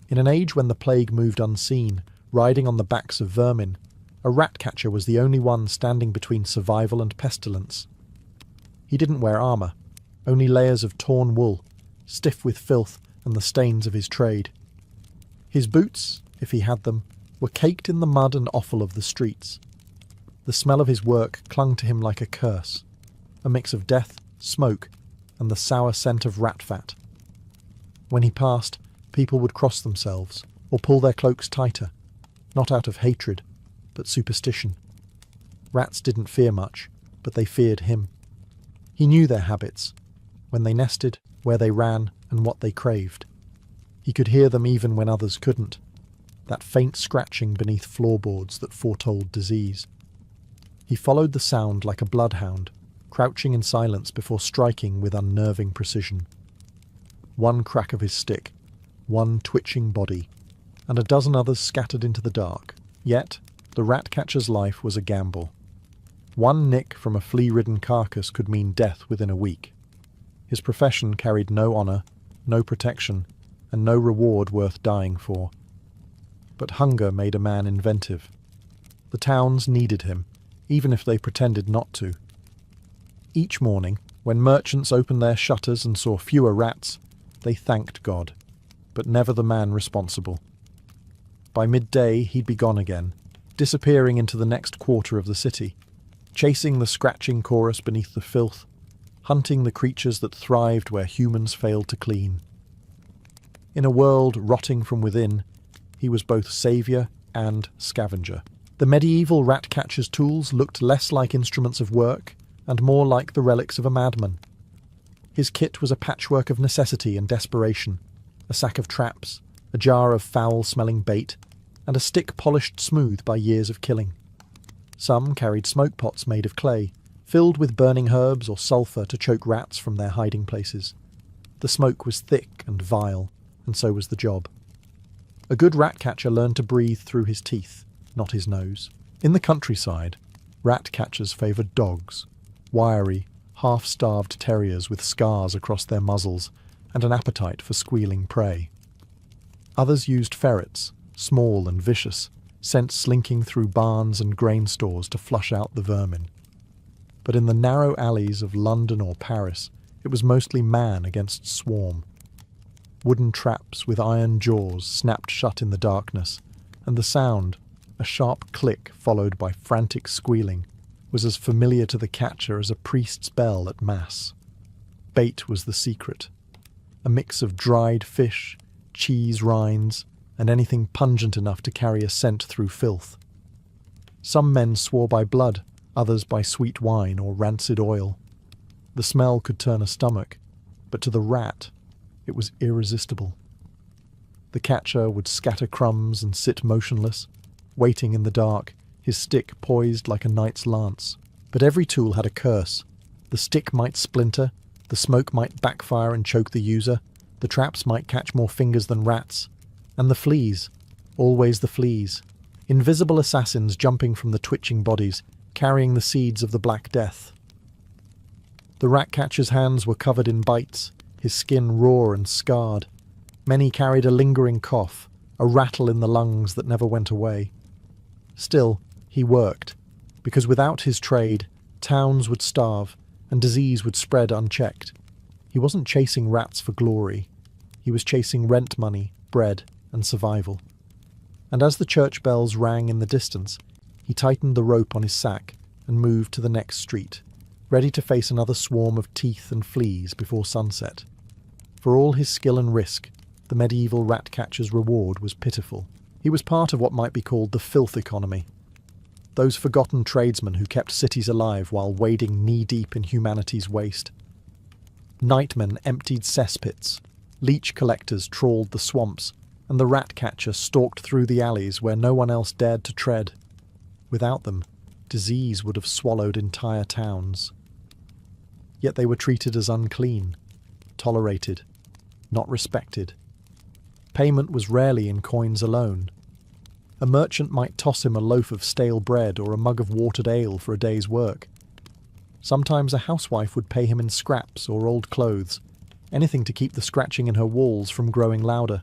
In an age when the plague moved unseen, riding on the backs of vermin, a rat-catcher was the only one standing between survival and pestilence. He didn't wear armour, only layers of torn wool, stiff with filth and the stains of his trade. His boots, if he had them, were caked in the mud and offal of the streets. The smell of his work clung to him like a curse, a mix of death, smoke, and the sour scent of rat fat. When he passed, people would cross themselves, or pull their cloaks tighter, not out of hatred, but superstition. Rats didn't fear much, but they feared him. He knew their habits, when they nested, where they ran, and what they craved. He could hear them even when others couldn't. that faint scratching beneath floorboards that foretold disease. He followed the sound like a bloodhound, crouching in silence before striking with unnerving precision. One crack of his stick, one twitching body, and a dozen others scattered into the dark. Yet, the rat-catcher's life was a gamble. One nick from a flea-ridden carcass could mean death within a week. His profession carried no honour, no protection, and no reward worth dying for. But hunger made a man inventive. The towns needed him, even if they pretended not to. Each morning, when merchants opened their shutters and saw fewer rats, they thanked God, but never the man responsible. By midday he'd be gone again, disappearing into the next quarter of the city, chasing the scratching chorus beneath the filth, hunting the creatures that thrived where humans failed to clean. In a world rotting from within, he was both saviour and scavenger. The medieval rat-catcher's tools looked less like instruments of work and more like the relics of a madman. His kit was a patchwork of necessity and desperation, a sack of traps, a jar of foul-smelling bait, and a stick polished smooth by years of killing. Some carried smoke pots made of clay, filled with burning herbs or sulphur to choke rats from their hiding places. The smoke was thick and vile, and so was the job. A good rat-catcher learned to breathe through his teeth, not his nose. In the countryside, rat-catchers favoured dogs, wiry, half-starved terriers with scars across their muzzles and an appetite for squealing prey. Others used ferrets, small and vicious, sent slinking through barns and grain stores to flush out the vermin. But in the narrow alleys of London or Paris, it was mostly man against swarm. Wooden traps with iron jaws snapped shut in the darkness, and the sound, a sharp click followed by frantic squealing, was as familiar to the catcher as a priest's bell at Mass. Bait was the secret, a mix of dried fish, cheese rinds, and anything pungent enough to carry a scent through filth. Some men swore by blood, others by sweet wine or rancid oil. The smell could turn a stomach, but to the rat, it was irresistible. The catcher would scatter crumbs and sit motionless, waiting in the dark, his stick poised like a knight's lance. But every tool had a curse. The stick might splinter, the smoke might backfire and choke the user, the traps might catch more fingers than rats, and the fleas, always the fleas, invisible assassins jumping from the twitching bodies, carrying the seeds of the Black Death. The rat-catcher's hands were covered in bites, his skin raw and scarred. Many carried a lingering cough, a rattle in the lungs that never went away. Still, he worked, because without his trade, towns would starve and disease would spread unchecked. He wasn't chasing rats for glory. He was chasing rent money, bread, and survival. And as the church bells rang in the distance, he tightened the rope on his sack and moved to the next street, ready to face another swarm of teeth and fleas before sunset. For all his skill and risk, the medieval rat-catcher's reward was pitiful. He was part of what might be called the filth economy. Those forgotten tradesmen who kept cities alive while wading knee-deep in humanity's waste. Nightmen emptied cesspits, leech collectors trawled the swamps, and the rat-catcher stalked through the alleys where no one else dared to tread. Without them, disease would have swallowed entire towns. Yet they were treated as unclean, tolerated, not respected. Payment was rarely in coins alone. A merchant might toss him a loaf of stale bread or a mug of watered ale for a day's work. Sometimes a housewife would pay him in scraps or old clothes, anything to keep the scratching in her walls from growing louder.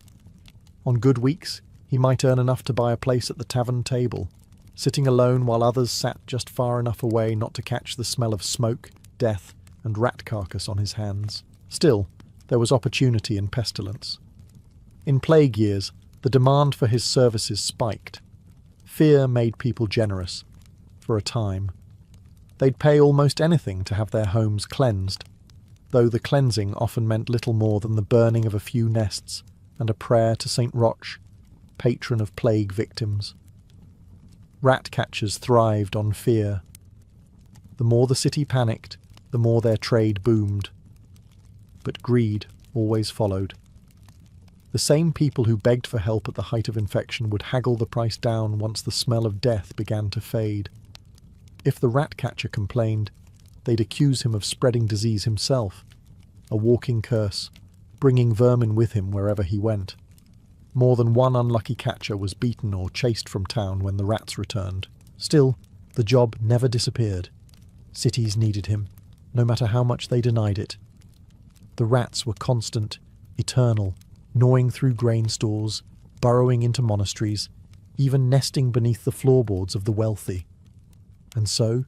On good weeks, he might earn enough to buy a place at the tavern table, sitting alone while others sat just far enough away not to catch the smell of smoke, death, and rat carcass on his hands. Still, there was opportunity in pestilence. In plague years, the demand for his services spiked. Fear made people generous, for a time. They'd pay almost anything to have their homes cleansed, though the cleansing often meant little more than the burning of a few nests and a prayer to St. Roch, patron of plague victims. Rat-catchers thrived on fear. The more the city panicked, the more their trade boomed. But greed always followed. The same people who begged for help at the height of infection would haggle the price down once the smell of death began to fade. If the rat catcher complained, they'd accuse him of spreading disease himself, a walking curse, bringing vermin with him wherever he went. More than one unlucky catcher was beaten or chased from town when the rats returned. Still, the job never disappeared. Cities needed him, no matter how much they denied it. The rats were constant, eternal, gnawing through grain stores, burrowing into monasteries, even nesting beneath the floorboards of the wealthy. And so,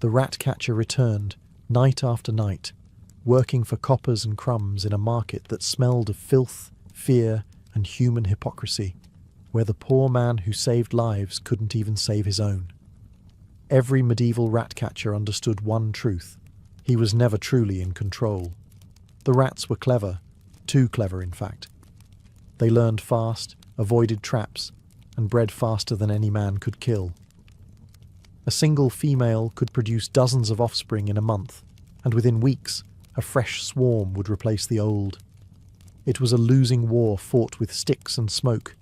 the rat catcher returned, night after night, working for coppers and crumbs in a market that smelled of filth, fear, and human hypocrisy, where the poor man who saved lives couldn't even save his own. Every medieval rat catcher understood one truth: he was never truly in control. The rats were clever, too clever in fact. They learned fast, avoided traps, and bred faster than any man could kill. A single female could produce dozens of offspring in a month, and within weeks a fresh swarm would replace the old. It was a losing war fought with sticks and smoke,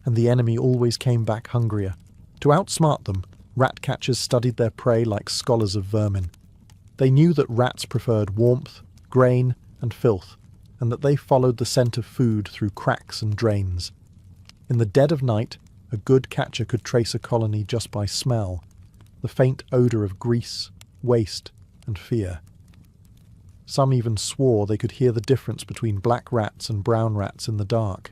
and the enemy always came back hungrier. To outsmart them, rat catchers studied their prey like scholars of vermin. They knew that rats preferred warmth, grain, and filth, and that they followed the scent of food through cracks and drains. In the dead of night, a good catcher could trace a colony just by smell, the faint odour of grease, waste, and fear. Some even swore they could hear the difference between black rats and brown rats in the dark.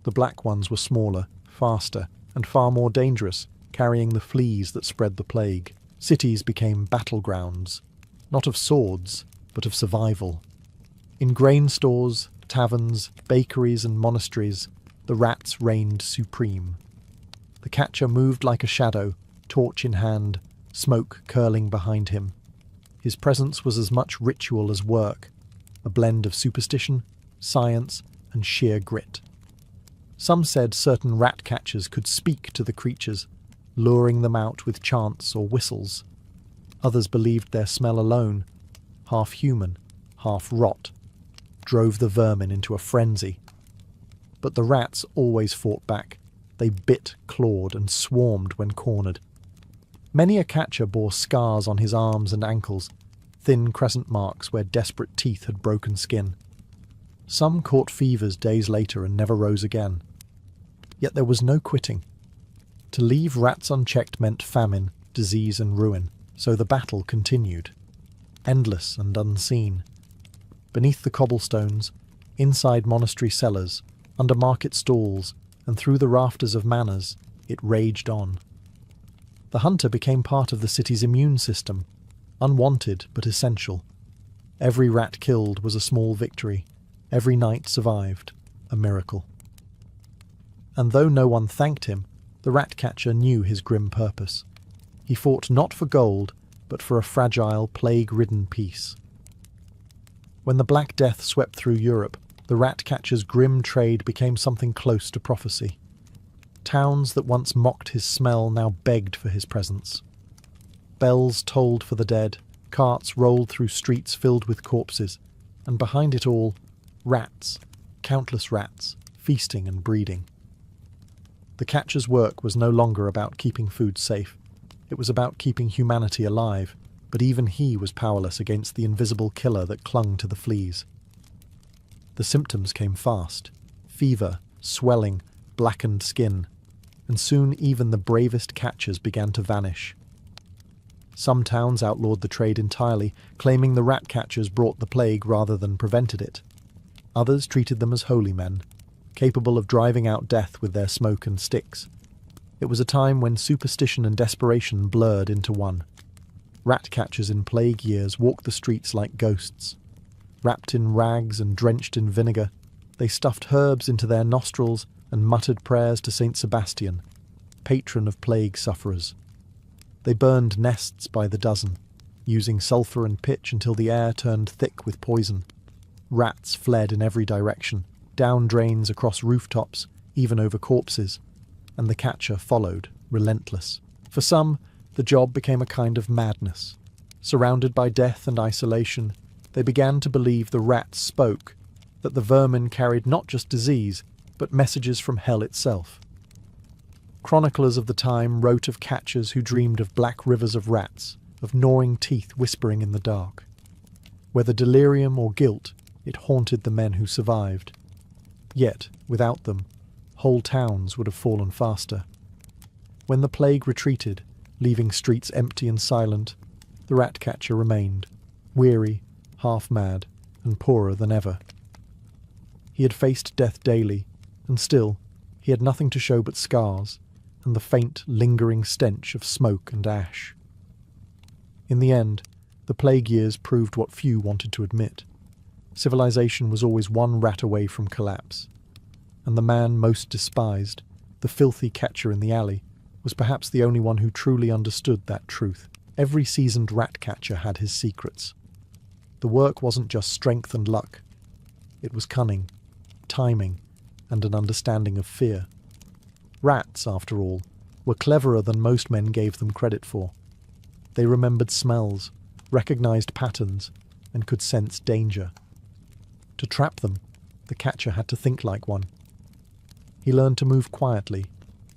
The black ones were smaller, faster, and far more dangerous, carrying the fleas that spread the plague. Cities became battlegrounds, not of swords, but of survival. In grain stores, taverns, bakeries, and monasteries, the rats reigned supreme. The catcher moved like a shadow, torch in hand, smoke curling behind him. His presence was as much ritual as work, a blend of superstition, science, and sheer grit. Some said certain rat catchers could speak to the creatures, luring them out with chants or whistles. Others believed their smell alone, half human, half rot, drove the vermin into a frenzy. But the rats always fought back. They bit, clawed, and swarmed when cornered. Many a catcher bore scars on his arms and ankles, thin crescent marks where desperate teeth had broken skin. Some caught fevers days later and never rose again. Yet there was no quitting. To leave rats unchecked meant famine, disease, and ruin, so the battle continued, endless and unseen. Beneath the cobblestones, inside monastery cellars, under market stalls, and through the rafters of manors, it raged on. The hunter became part of the city's immune system, unwanted but essential. Every rat killed was a small victory. Every night survived, a miracle. And though no one thanked him, the rat catcher knew his grim purpose. He fought not for gold, but for a fragile, plague-ridden peace. When the Black Death swept through Europe, the rat catcher's grim trade became something close to prophecy. Towns that once mocked his smell now begged for his presence. Bells tolled for the dead, carts rolled through streets filled with corpses, and behind it all, rats, countless rats, feasting and breeding. The catcher's work was no longer about keeping food safe. It was about keeping humanity alive, but even he was powerless against the invisible killer that clung to the fleas. The symptoms came fast: fever, swelling, blackened skin, and soon even the bravest catchers began to vanish. Some towns outlawed the trade entirely, claiming the rat catchers brought the plague rather than prevented it. Others treated them as holy men, capable of driving out death with their smoke and sticks. It was a time when superstition and desperation blurred into one. Rat catchers in plague years walked the streets like ghosts. Wrapped in rags and drenched in vinegar, they stuffed herbs into their nostrils and muttered prayers to Saint Sebastian, patron of plague sufferers. They burned nests by the dozen, using sulphur and pitch until the air turned thick with poison. Rats fled in every direction, down drains, across rooftops, even over corpses, and the catcher followed, relentless. For some, the job became a kind of madness. Surrounded by death and isolation, they began to believe the rats spoke, that the vermin carried not just disease, but messages from hell itself. Chroniclers of the time wrote of catchers who dreamed of black rivers of rats, of gnawing teeth whispering in the dark. Whether delirium or guilt, it haunted the men who survived. Yet, without them, whole towns would have fallen faster. When the plague retreated, leaving streets empty and silent, the rat-catcher remained, weary, half-mad, and poorer than ever. He had faced death daily, and still, he had nothing to show but scars, and the faint, lingering stench of smoke and ash. In the end, the plague years proved what few wanted to admit. Civilization was always one rat away from collapse, and the man most despised, the filthy catcher in the alley, was perhaps the only one who truly understood that truth. Every seasoned rat catcher had his secrets. The work wasn't just strength and luck. It was cunning, timing, and an understanding of fear. Rats, after all, were cleverer than most men gave them credit for. They remembered smells, recognized patterns, and could sense danger. To trap them, the catcher had to think like one. He learned to move quietly,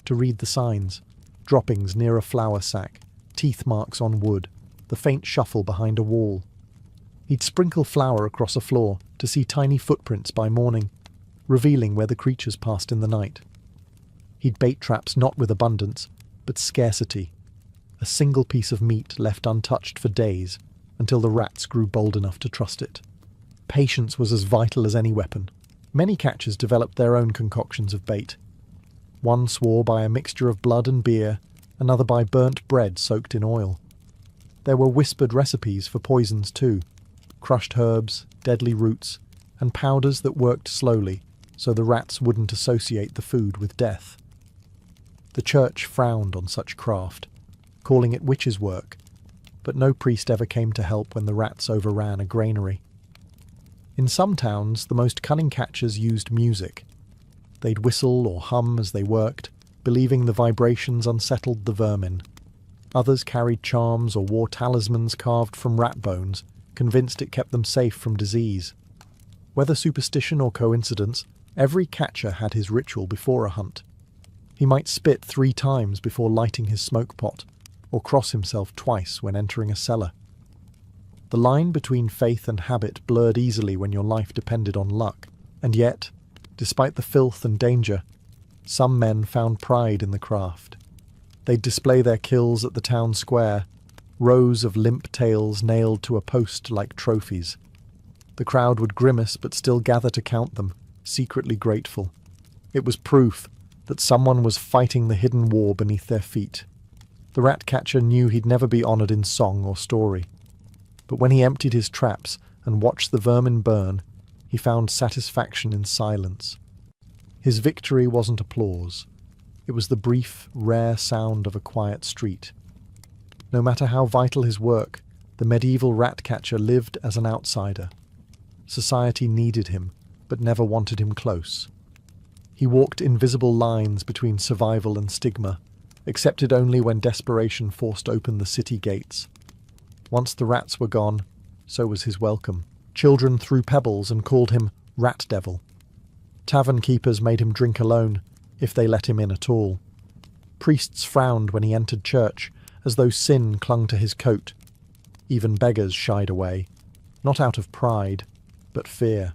to read the signs, droppings near a flour sack, teeth marks on wood, the faint shuffle behind a wall. He'd sprinkle flour across a floor to see tiny footprints by morning, revealing where the creatures passed in the night. He'd bait traps not with abundance, but scarcity, a single piece of meat left untouched for days, until the rats grew bold enough to trust it. Patience was as vital as any weapon. Many catchers developed their own concoctions of bait. One swore by a mixture of blood and beer, another by burnt bread soaked in oil. There were whispered recipes for poisons too, crushed herbs, deadly roots, and powders that worked slowly, so the rats wouldn't associate the food with death. The church frowned on such craft, calling it witches' work, but no priest ever came to help when the rats overran a granary. In some towns, the most cunning catchers used music. They'd whistle or hum as they worked, believing the vibrations unsettled the vermin. Others carried charms or wore talismans carved from rat bones, convinced it kept them safe from disease. Whether superstition or coincidence, every catcher had his ritual before a hunt. He might spit 3 times before lighting his smoke pot, or cross himself twice when entering a cellar. The line between faith and habit blurred easily when your life depended on luck, and yet, despite the filth and danger, some men found pride in the craft. They'd display their kills at the town square, rows of limp tails nailed to a post like trophies. The crowd would grimace but still gather to count them, secretly grateful. It was proof that someone was fighting the hidden war beneath their feet. The rat-catcher knew he'd never be honoured in song or story. But when he emptied his traps and watched the vermin burn, he found satisfaction in silence. His victory wasn't applause. It was the brief, rare sound of a quiet street. No matter how vital his work, the medieval rat-catcher lived as an outsider. Society needed him, but never wanted him close. He walked invisible lines between survival and stigma, accepted only when desperation forced open the city gates. Once the rats were gone, so was his welcome. Children threw pebbles and called him Rat Devil. Tavern keepers made him drink alone, if they let him in at all. Priests frowned when he entered church, as though sin clung to his coat. Even beggars shied away, not out of pride, but fear.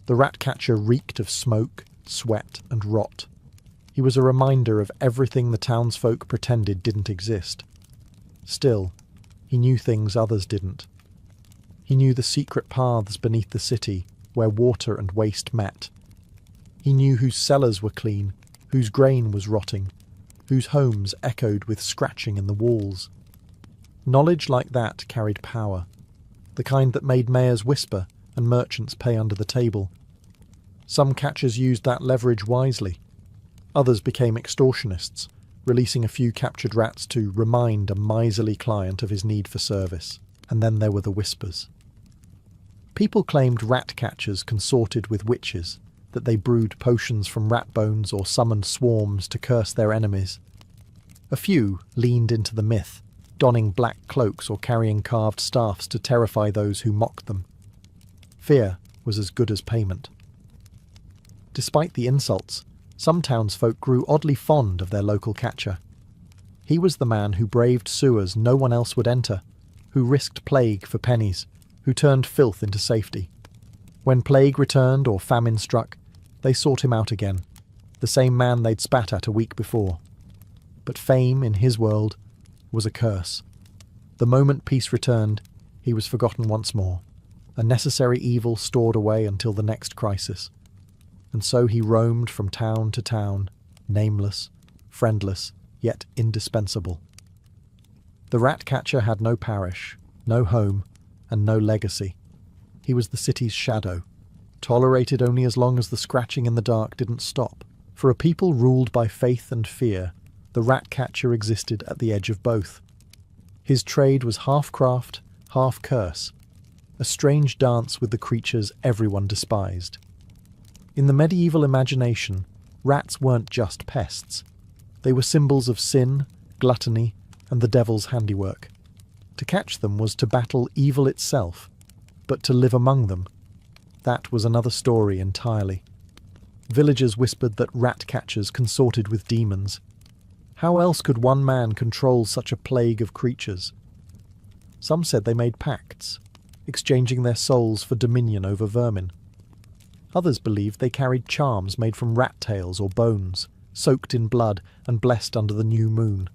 The rat-catcher reeked of smoke, sweat, and rot. He was a reminder of everything the townsfolk pretended didn't exist. Still, he knew things others didn't. He knew the secret paths beneath the city, where water and waste met. He knew whose cellars were clean, whose grain was rotting, whose homes echoed with scratching in the walls. Knowledge like that carried power, the kind that made mayors whisper and merchants pay under the table. Some catchers used that leverage wisely. Others became extortionists, releasing a few captured rats to remind a miserly client of his need for service. And then there were the whispers. People claimed rat catchers consorted with witches, that they brewed potions from rat bones or summoned swarms to curse their enemies. A few leaned into the myth, donning black cloaks or carrying carved staffs to terrify those who mocked them. Fear was as good as payment. Despite the insults, some townsfolk grew oddly fond of their local catcher. He was the man who braved sewers no one else would enter, who risked plague for pennies, who turned filth into safety. When plague returned or famine struck, they sought him out again, the same man they'd spat at a week before. But fame, in his world, was a curse. The moment peace returned, he was forgotten once more, a necessary evil stored away until the next crisis. And so he roamed from town to town, nameless, friendless, yet indispensable. The rat-catcher had no parish, no home, and no legacy. He was the city's shadow, tolerated only as long as the scratching in the dark didn't stop. For a people ruled by faith and fear, the rat-catcher existed at the edge of both. His trade was half craft, half curse, a strange dance with the creatures everyone despised. In the medieval imagination, rats weren't just pests. They were symbols of sin, gluttony, and the devil's handiwork. To catch them was to battle evil itself, but to live among them, that was another story entirely. Villagers whispered that rat-catchers consorted with demons. How else could one man control such a plague of creatures? Some said they made pacts, exchanging their souls for dominion over vermin. Others believed they carried charms made from rat tails or bones, soaked in blood and blessed under the new moon.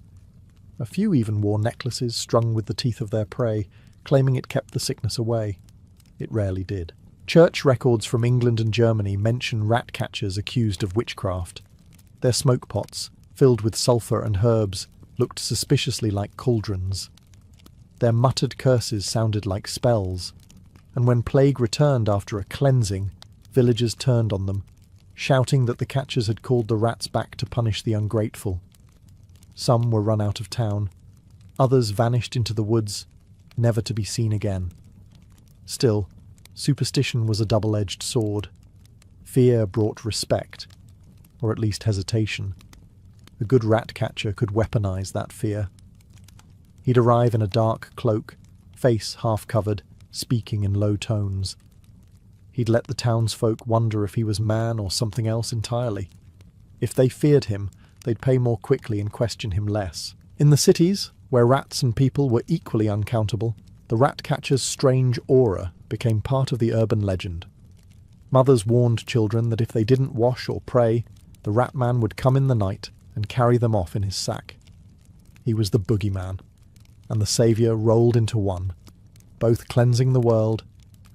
A few even wore necklaces strung with the teeth of their prey, claiming it kept the sickness away. It rarely did. Church records from England and Germany mention rat-catchers accused of witchcraft. Their smoke pots, filled with sulphur and herbs, looked suspiciously like cauldrons. Their muttered curses sounded like spells, and when plague returned after a cleansing, villagers turned on them, shouting that the catchers had called the rats back to punish the ungrateful. Some were run out of town, others vanished into the woods, never to be seen again. Still, superstition was a double-edged sword. Fear brought respect, or at least hesitation. A good rat-catcher could weaponize that fear. He'd arrive in a dark cloak, face half-covered, speaking in low tones. He'd let the townsfolk wonder if he was man or something else entirely. If they feared him, they'd pay more quickly and question him less. In the cities, where rats and people were equally uncountable, the rat-catcher's strange aura became part of the urban legend. Mothers warned children that if they didn't wash or pray, the rat-man would come in the night and carry them off in his sack. He was the boogeyman, and the saviour rolled into one, both cleansing the world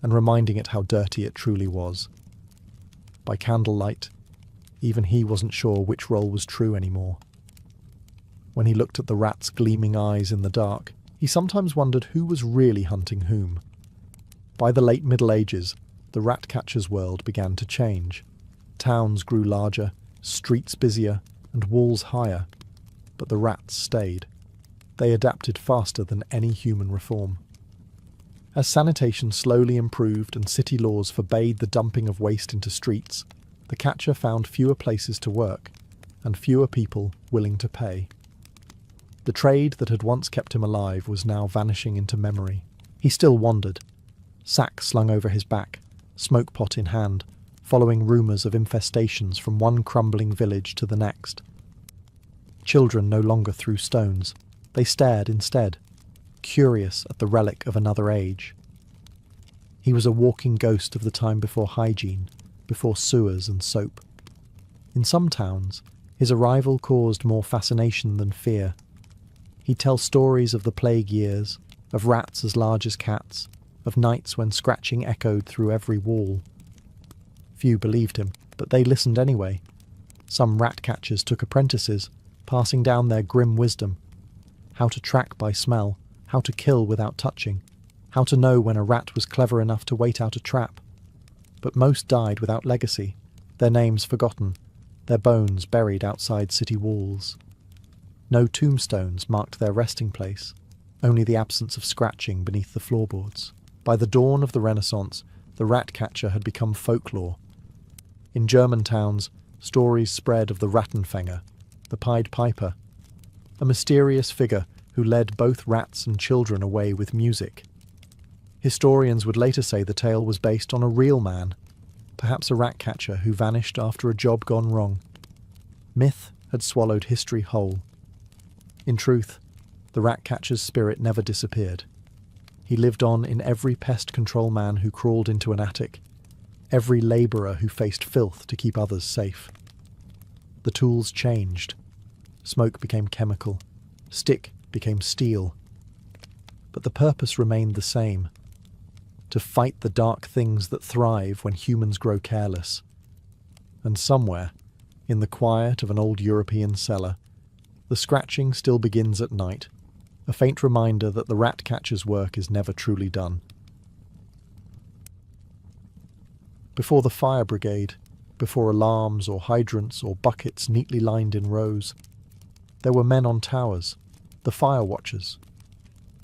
and reminding it how dirty it truly was. By candlelight, even he wasn't sure which role was true anymore. When he looked at the rat's gleaming eyes in the dark, he sometimes wondered who was really hunting whom. By the late Middle Ages, the rat-catcher's world began to change. Towns grew larger, streets busier, and walls higher, but the rats stayed. They adapted faster than any human reform. As sanitation slowly improved and city laws forbade the dumping of waste into streets, the catcher found fewer places to work, and fewer people willing to pay. The trade that had once kept him alive was now vanishing into memory. He still wandered, sack slung over his back, smoke pot in hand, following rumours of infestations from one crumbling village to the next. Children no longer threw stones. They stared instead, curious at the relic of another age. He was a walking ghost of the time before hygiene, before sewers and soap. In some towns, his arrival caused more fascination than fear. He'd tell stories of the plague years, of rats as large as cats, of nights when scratching echoed through every wall. Few believed him, but they listened anyway. Some rat-catchers took apprentices, passing down their grim wisdom. How to track by smell, how to kill without touching, how to know when a rat was clever enough to wait out a trap. But most died without legacy, their names forgotten, their bones buried outside city walls. No tombstones marked their resting place, only the absence of scratching beneath the floorboards. By the dawn of the Renaissance, the rat-catcher had become folklore. In German towns, stories spread of the Rattenfänger, the Pied Piper, a mysterious figure who led both rats and children away with music. Historians would later say the tale was based on a real man, perhaps a rat catcher who vanished after a job gone wrong. Myth had swallowed history whole. In truth, the rat catcher's spirit never disappeared. He lived on in every pest control man who crawled into an attic, every labourer who faced filth to keep others safe. The tools changed. Smoke became chemical. Stick became steel. But the purpose remained the same: to fight the dark things that thrive when humans grow careless. And somewhere, in the quiet of an old European cellar, the scratching still begins at night, a faint reminder that the rat catcher's work is never truly done. Before the fire brigade, before alarms or hydrants or buckets neatly lined in rows, there were men on towers, the fire watchers.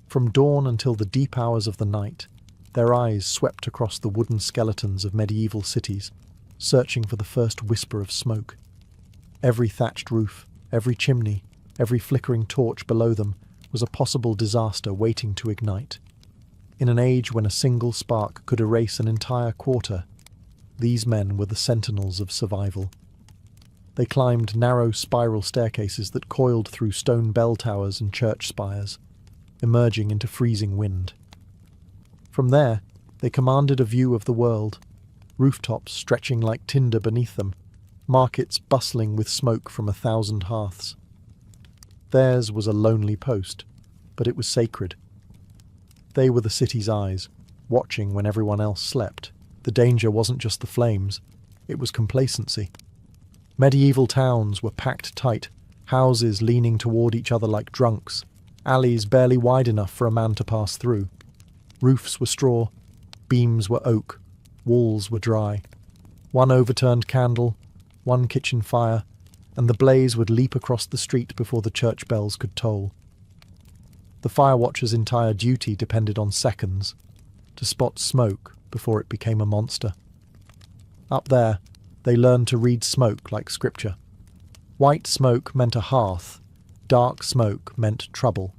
From dawn until the deep hours of the night, their eyes swept across the wooden skeletons of medieval cities, searching for the first whisper of smoke. Every thatched roof, every chimney, every flickering torch below them was a possible disaster waiting to ignite. In an age when a single spark could erase an entire quarter, these men were the sentinels of survival. They climbed narrow spiral staircases that coiled through stone bell towers and church spires, emerging into freezing wind. From there, they commanded a view of the world, rooftops stretching like tinder beneath them, markets bustling with smoke from 1,000 hearths. Theirs was a lonely post, but it was sacred. They were the city's eyes, watching when everyone else slept. The danger wasn't just the flames, it was complacency. Medieval towns were packed tight, houses leaning toward each other like drunks, alleys barely wide enough for a man to pass through. Roofs were straw, beams were oak, walls were dry. One overturned candle, one kitchen fire, and the blaze would leap across the street before the church bells could toll. The fire watcher's entire duty depended on seconds, to spot smoke before it became a monster. Up there, they learned to read smoke like scripture. White smoke meant a hearth, dark smoke meant trouble.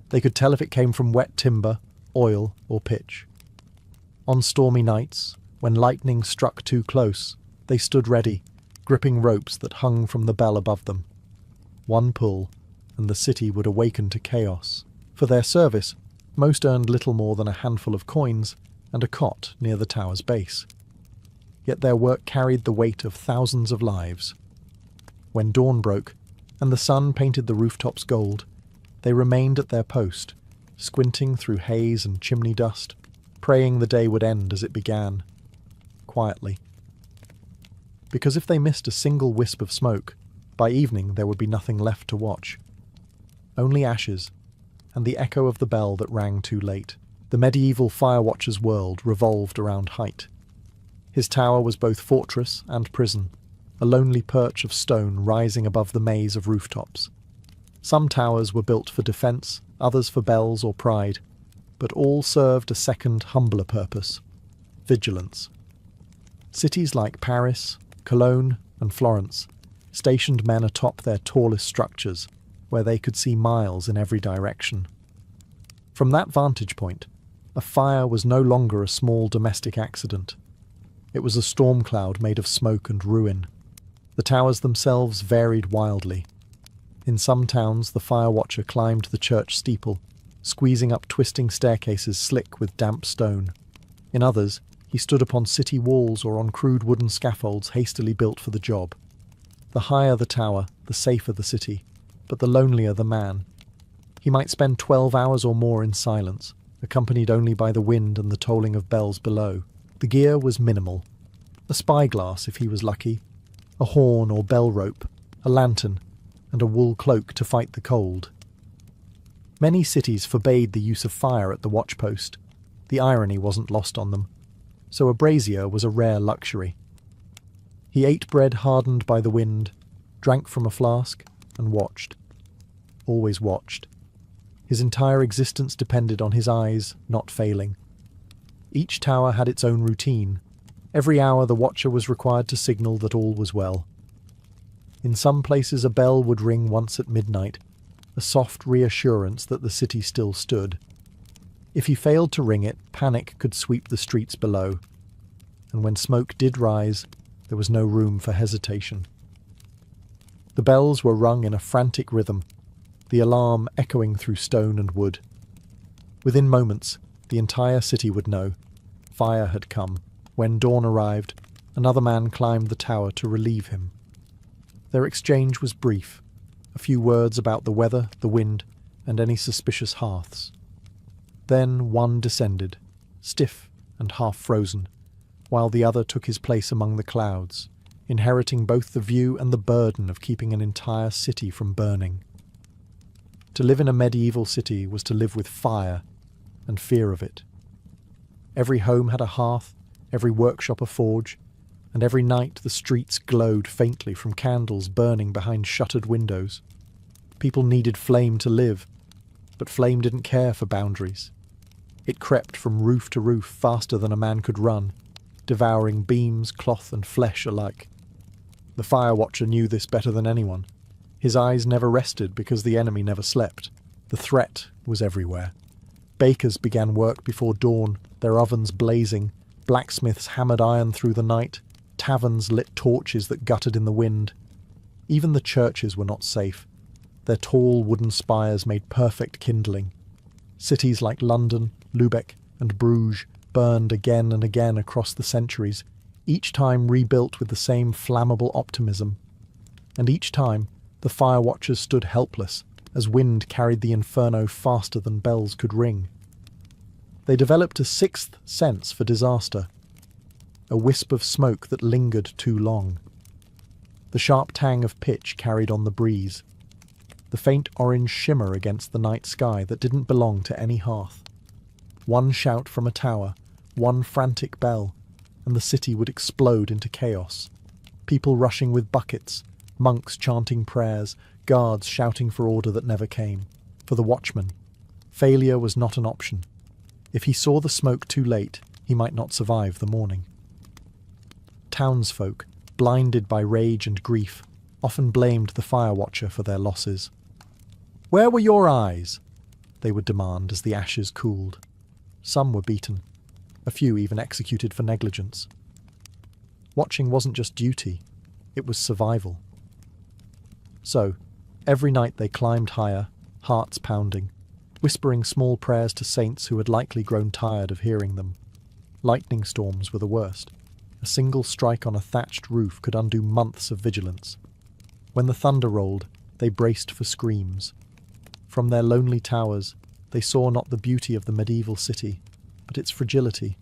They could tell if it came from wet timber, oil, or pitch. On stormy nights, when lightning struck too close, they stood ready, gripping ropes that hung from the bell above them. One pull, and the city would awaken to chaos. For their service, most earned little more than a handful of coins and a cot near the tower's base. Yet their work carried the weight of thousands of lives. When dawn broke, and the sun painted the rooftops gold, they remained at their post, squinting through haze and chimney dust, praying the day would end as it began, quietly. Because if they missed a single wisp of smoke, by evening there would be nothing left to watch. Only ashes, and the echo of the bell that rang too late. The medieval fire watcher's world revolved around height. His tower was both fortress and prison, a lonely perch of stone rising above the maze of rooftops. Some towers were built for defence, others for bells or pride, but all served a second, humbler purpose: vigilance. Cities like Paris, Cologne, and Florence stationed men atop their tallest structures, where they could see miles in every direction. From that vantage point, a fire was no longer a small domestic accident. It was a storm cloud made of smoke and ruin. The towers themselves varied wildly. In some towns, the fire watcher climbed the church steeple, squeezing up twisting staircases slick with damp stone. In others, he stood upon city walls or on crude wooden scaffolds hastily built for the job. The higher the tower, the safer the city, but the lonelier the man. He might spend 12 hours or more in silence, accompanied only by the wind and the tolling of bells below. The gear was minimal. A spyglass, if he was lucky, a horn or bell rope, a lantern, and a wool cloak to fight the cold. Many cities forbade the use of fire at the watchpost. The irony wasn't lost on them. So a brazier was a rare luxury. He ate bread hardened by the wind, drank from a flask, and watched. Always watched. His entire existence depended on his eyes not failing. Each tower had its own routine. Every hour the watcher was required to signal that all was well. In some places a bell would ring once at midnight, a soft reassurance that the city still stood. If he failed to ring it, panic could sweep the streets below. And when smoke did rise, there was no room for hesitation. The bells were rung in a frantic rhythm, the alarm echoing through stone and wood. Within moments, the entire city would know. Fire had come. When dawn arrived, another man climbed the tower to relieve him. Their exchange was brief, a few words about the weather, the wind, and any suspicious hearths. Then one descended, stiff and half-frozen, while the other took his place among the clouds, inheriting both the view and the burden of keeping an entire city from burning. To live in a medieval city was to live with fire and fear of it. Every home had a hearth, every workshop a forge, and every night the streets glowed faintly from candles burning behind shuttered windows. People needed flame to live, but flame didn't care for boundaries. It crept from roof to roof faster than a man could run, devouring beams, cloth, and flesh alike. The fire watcher knew this better than anyone. His eyes never rested because the enemy never slept. The threat was everywhere. Bakers began work before dawn, their ovens blazing. Blacksmiths hammered iron through the night. Taverns lit torches that guttered in the wind. Even the churches were not safe. Their tall wooden spires made perfect kindling. Cities like London, Lubeck, and Bruges burned again and again across the centuries, each time rebuilt with the same flammable optimism. And each time, the fire watchers stood helpless, as wind carried the inferno faster than bells could ring. They developed a sixth sense for disaster, a wisp of smoke that lingered too long. The sharp tang of pitch carried on the breeze, the faint orange shimmer against the night sky that didn't belong to any hearth. One shout from a tower, one frantic bell, and the city would explode into chaos. People rushing with buckets, monks chanting prayers, guards shouting for order that never came. For the watchman, failure was not an option. If he saw the smoke too late, he might not survive the morning. Townsfolk, blinded by rage and grief, often blamed the fire watcher for their losses. "Where were your eyes?" they would demand as the ashes cooled. Some were beaten, a few even executed for negligence. Watching wasn't just duty, it was survival. So, every night they climbed higher, hearts pounding, whispering small prayers to saints who had likely grown tired of hearing them. Lightning storms were the worst. A single strike on a thatched roof could undo months of vigilance. When the thunder rolled, they braced for screams. From their lonely towers, they saw not the beauty of the medieval city, but its fragility,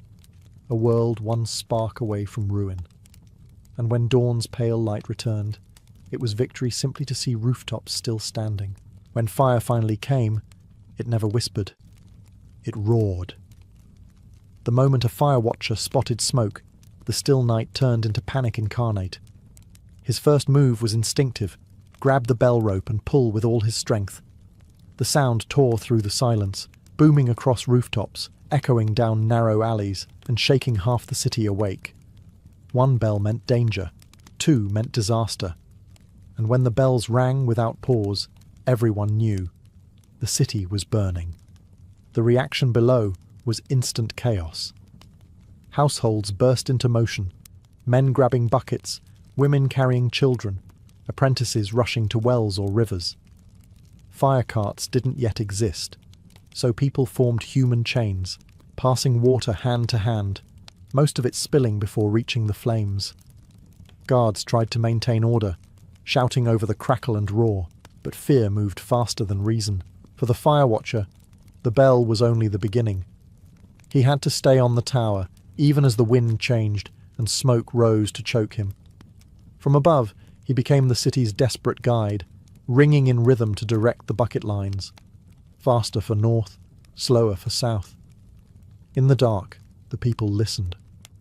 a world one spark away from ruin. And when dawn's pale light returned, it was victory simply to see rooftops still standing. When fire finally came, it never whispered. It roared. The moment a fire watcher spotted smoke, the still night turned into panic incarnate. His first move was instinctive, grab the bell rope and pull with all his strength. The sound tore through the silence, booming across rooftops, echoing down narrow alleys, and shaking half the city awake. One bell meant danger, two meant disaster. And when the bells rang without pause, everyone knew. The city was burning. The reaction below was instant chaos. Households burst into motion, men grabbing buckets, women carrying children, apprentices rushing to wells or rivers. Fire carts didn't yet exist, so people formed human chains, passing water hand to hand, most of it spilling before reaching the flames. Guards tried to maintain order, shouting over the crackle and roar, but fear moved faster than reason. For the fire watcher, the bell was only the beginning. He had to stay on the tower, even as the wind changed and smoke rose to choke him. From above, he became the city's desperate guide, ringing in rhythm to direct the bucket lines. Faster for north, slower for south. In the dark, the people listened,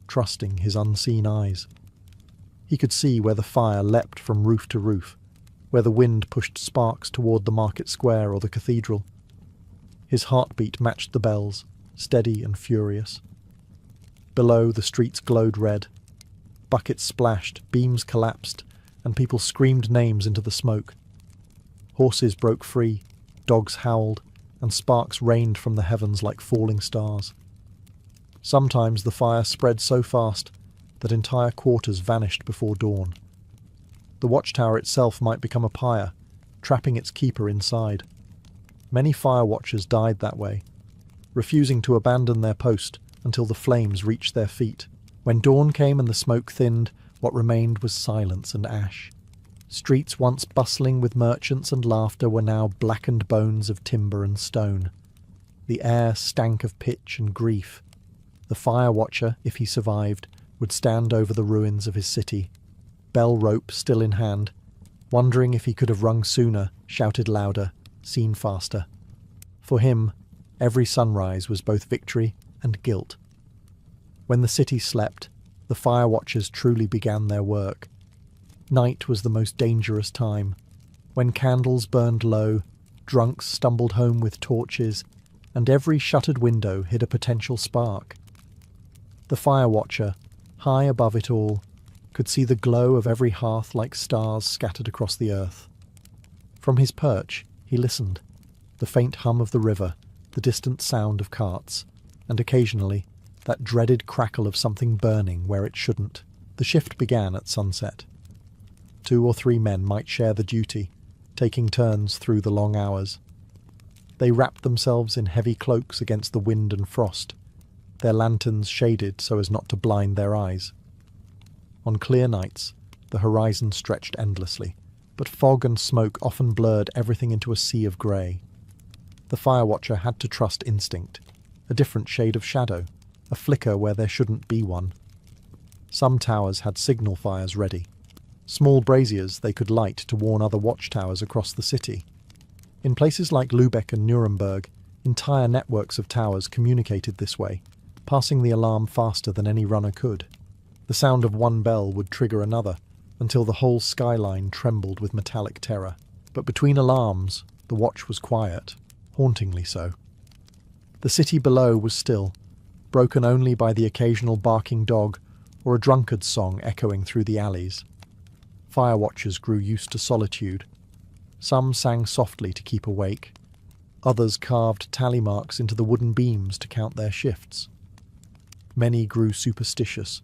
trusting his unseen eyes. He could see where the fire leapt from roof to roof, where the wind pushed sparks toward the market square or the cathedral. His heartbeat matched the bells, steady and furious. Below, the streets glowed red. Buckets splashed, beams collapsed, and people screamed names into the smoke. Horses broke free, dogs howled, and sparks rained from the heavens like falling stars. Sometimes the fire spread so fast that entire quarters vanished before dawn. The watchtower itself might become a pyre, trapping its keeper inside. Many fire watchers died that way, refusing to abandon their post until the flames reached their feet. When dawn came and the smoke thinned, what remained was silence and ash. Streets once bustling with merchants and laughter were now blackened bones of timber and stone. The air stank of pitch and grief. The fire watcher, if he survived, would stand over the ruins of his city, bell rope still in hand, wondering if he could have rung sooner, shouted louder, seen faster. For him, every sunrise was both victory and guilt. When the city slept, the fire watchers truly began their work. Night was the most dangerous time. When candles burned low, drunks stumbled home with torches, and every shuttered window hid a potential spark. The fire watcher, high above it all, could see the glow of every hearth like stars scattered across the earth. From his perch, he listened. The faint hum of the river, the distant sound of carts, and occasionally that dreaded crackle of something burning where it shouldn't. The shift began at sunset. 2 or 3 men might share the duty, taking turns through the long hours. They wrapped themselves in heavy cloaks against the wind and frost, their lanterns shaded so as not to blind their eyes. On clear nights, the horizon stretched endlessly, but fog and smoke often blurred everything into a sea of grey. The fire watcher had to trust instinct, a different shade of shadow, a flicker where there shouldn't be one. Some towers had signal fires ready, small braziers they could light to warn other watchtowers across the city. In places like Lübeck and Nuremberg, entire networks of towers communicated this way, passing the alarm faster than any runner could. The sound of one bell would trigger another, until the whole skyline trembled with metallic terror. But between alarms, the watch was quiet, hauntingly so. The city below was still, broken only by the occasional barking dog or a drunkard's song echoing through the alleys. Fire watchers grew used to solitude. Some sang softly to keep awake. Others carved tally marks into the wooden beams to count their shifts. Many grew superstitious,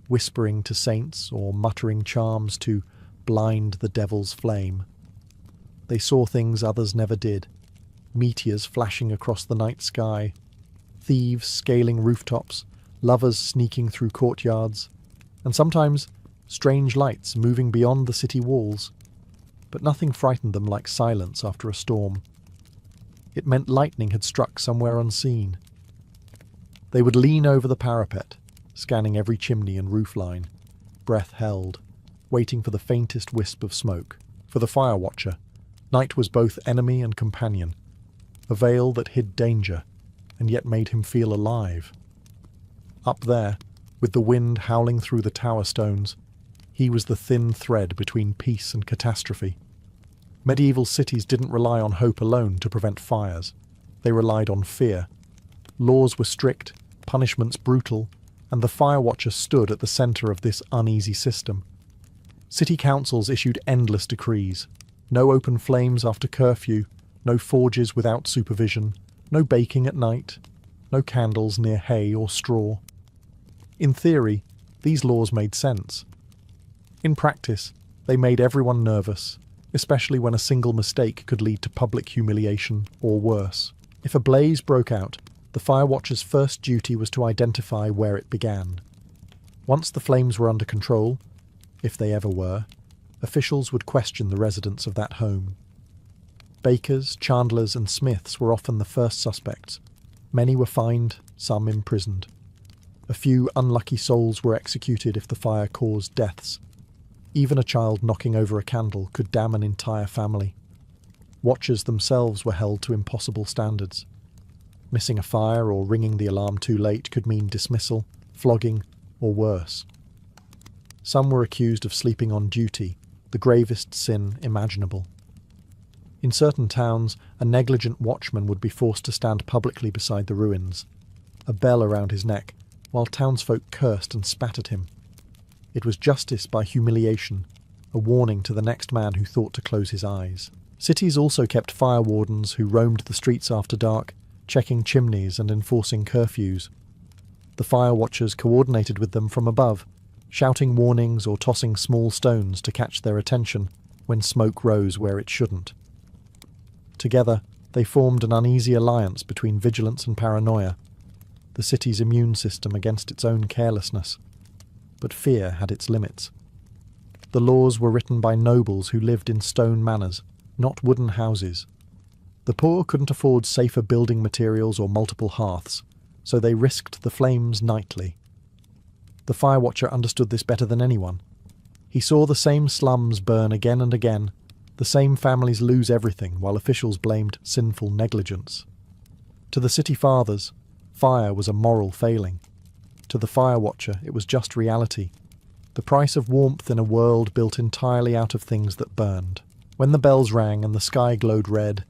whispering to saints or muttering charms to blind the devil's flame. They saw things others never did, meteors flashing across the night sky, thieves scaling rooftops, lovers sneaking through courtyards, and sometimes strange lights moving beyond the city walls. But nothing frightened them like silence after a storm. It meant lightning had struck somewhere unseen. They would lean over the parapet, scanning every chimney and roofline, breath held, waiting for the faintest wisp of smoke. For the fire watcher, night was both enemy and companion, a veil that hid danger, and yet made him feel alive. Up there, with the wind howling through the tower stones, he was the thin thread between peace and catastrophe. Medieval cities didn't rely on hope alone to prevent fires. They relied on fear. Laws were strict, punishments brutal, and the fire watcher stood at the centre of this uneasy system. City councils issued endless decrees. No open flames after curfew, no forges without supervision, no baking at night, no candles near hay or straw. In theory, these laws made sense. In practice, they made everyone nervous, especially when a single mistake could lead to public humiliation or worse. If a blaze broke out, the fire watcher's first duty was to identify where it began. Once the flames were under control, if they ever were, officials would question the residents of that home. Bakers, chandlers, and smiths were often the first suspects. Many were fined, some imprisoned. A few unlucky souls were executed if the fire caused deaths. Even a child knocking over a candle could damn an entire family. Watchers themselves were held to impossible standards. Missing a fire or ringing the alarm too late could mean dismissal, flogging, or worse. Some were accused of sleeping on duty, the gravest sin imaginable. In certain towns, a negligent watchman would be forced to stand publicly beside the ruins, a bell around his neck, while townsfolk cursed and spat at him. It was justice by humiliation, a warning to the next man who thought to close his eyes. Cities also kept fire wardens who roamed the streets after dark, checking chimneys and enforcing curfews. The fire watchers coordinated with them from above, shouting warnings or tossing small stones to catch their attention when smoke rose where it shouldn't. Together, they formed an uneasy alliance between vigilance and paranoia, the city's immune system against its own carelessness. But fear had its limits. The laws were written by nobles who lived in stone manors, not wooden houses. The poor couldn't afford safer building materials or multiple hearths, so they risked the flames nightly. The fire watcher understood this better than anyone. He saw the same slums burn again and again, the same families lose everything while officials blamed sinful negligence. To the city fathers, fire was a moral failing. To the fire watcher, it was just reality. The price of warmth in a world built entirely out of things that burned. When the bells rang and the sky glowed red,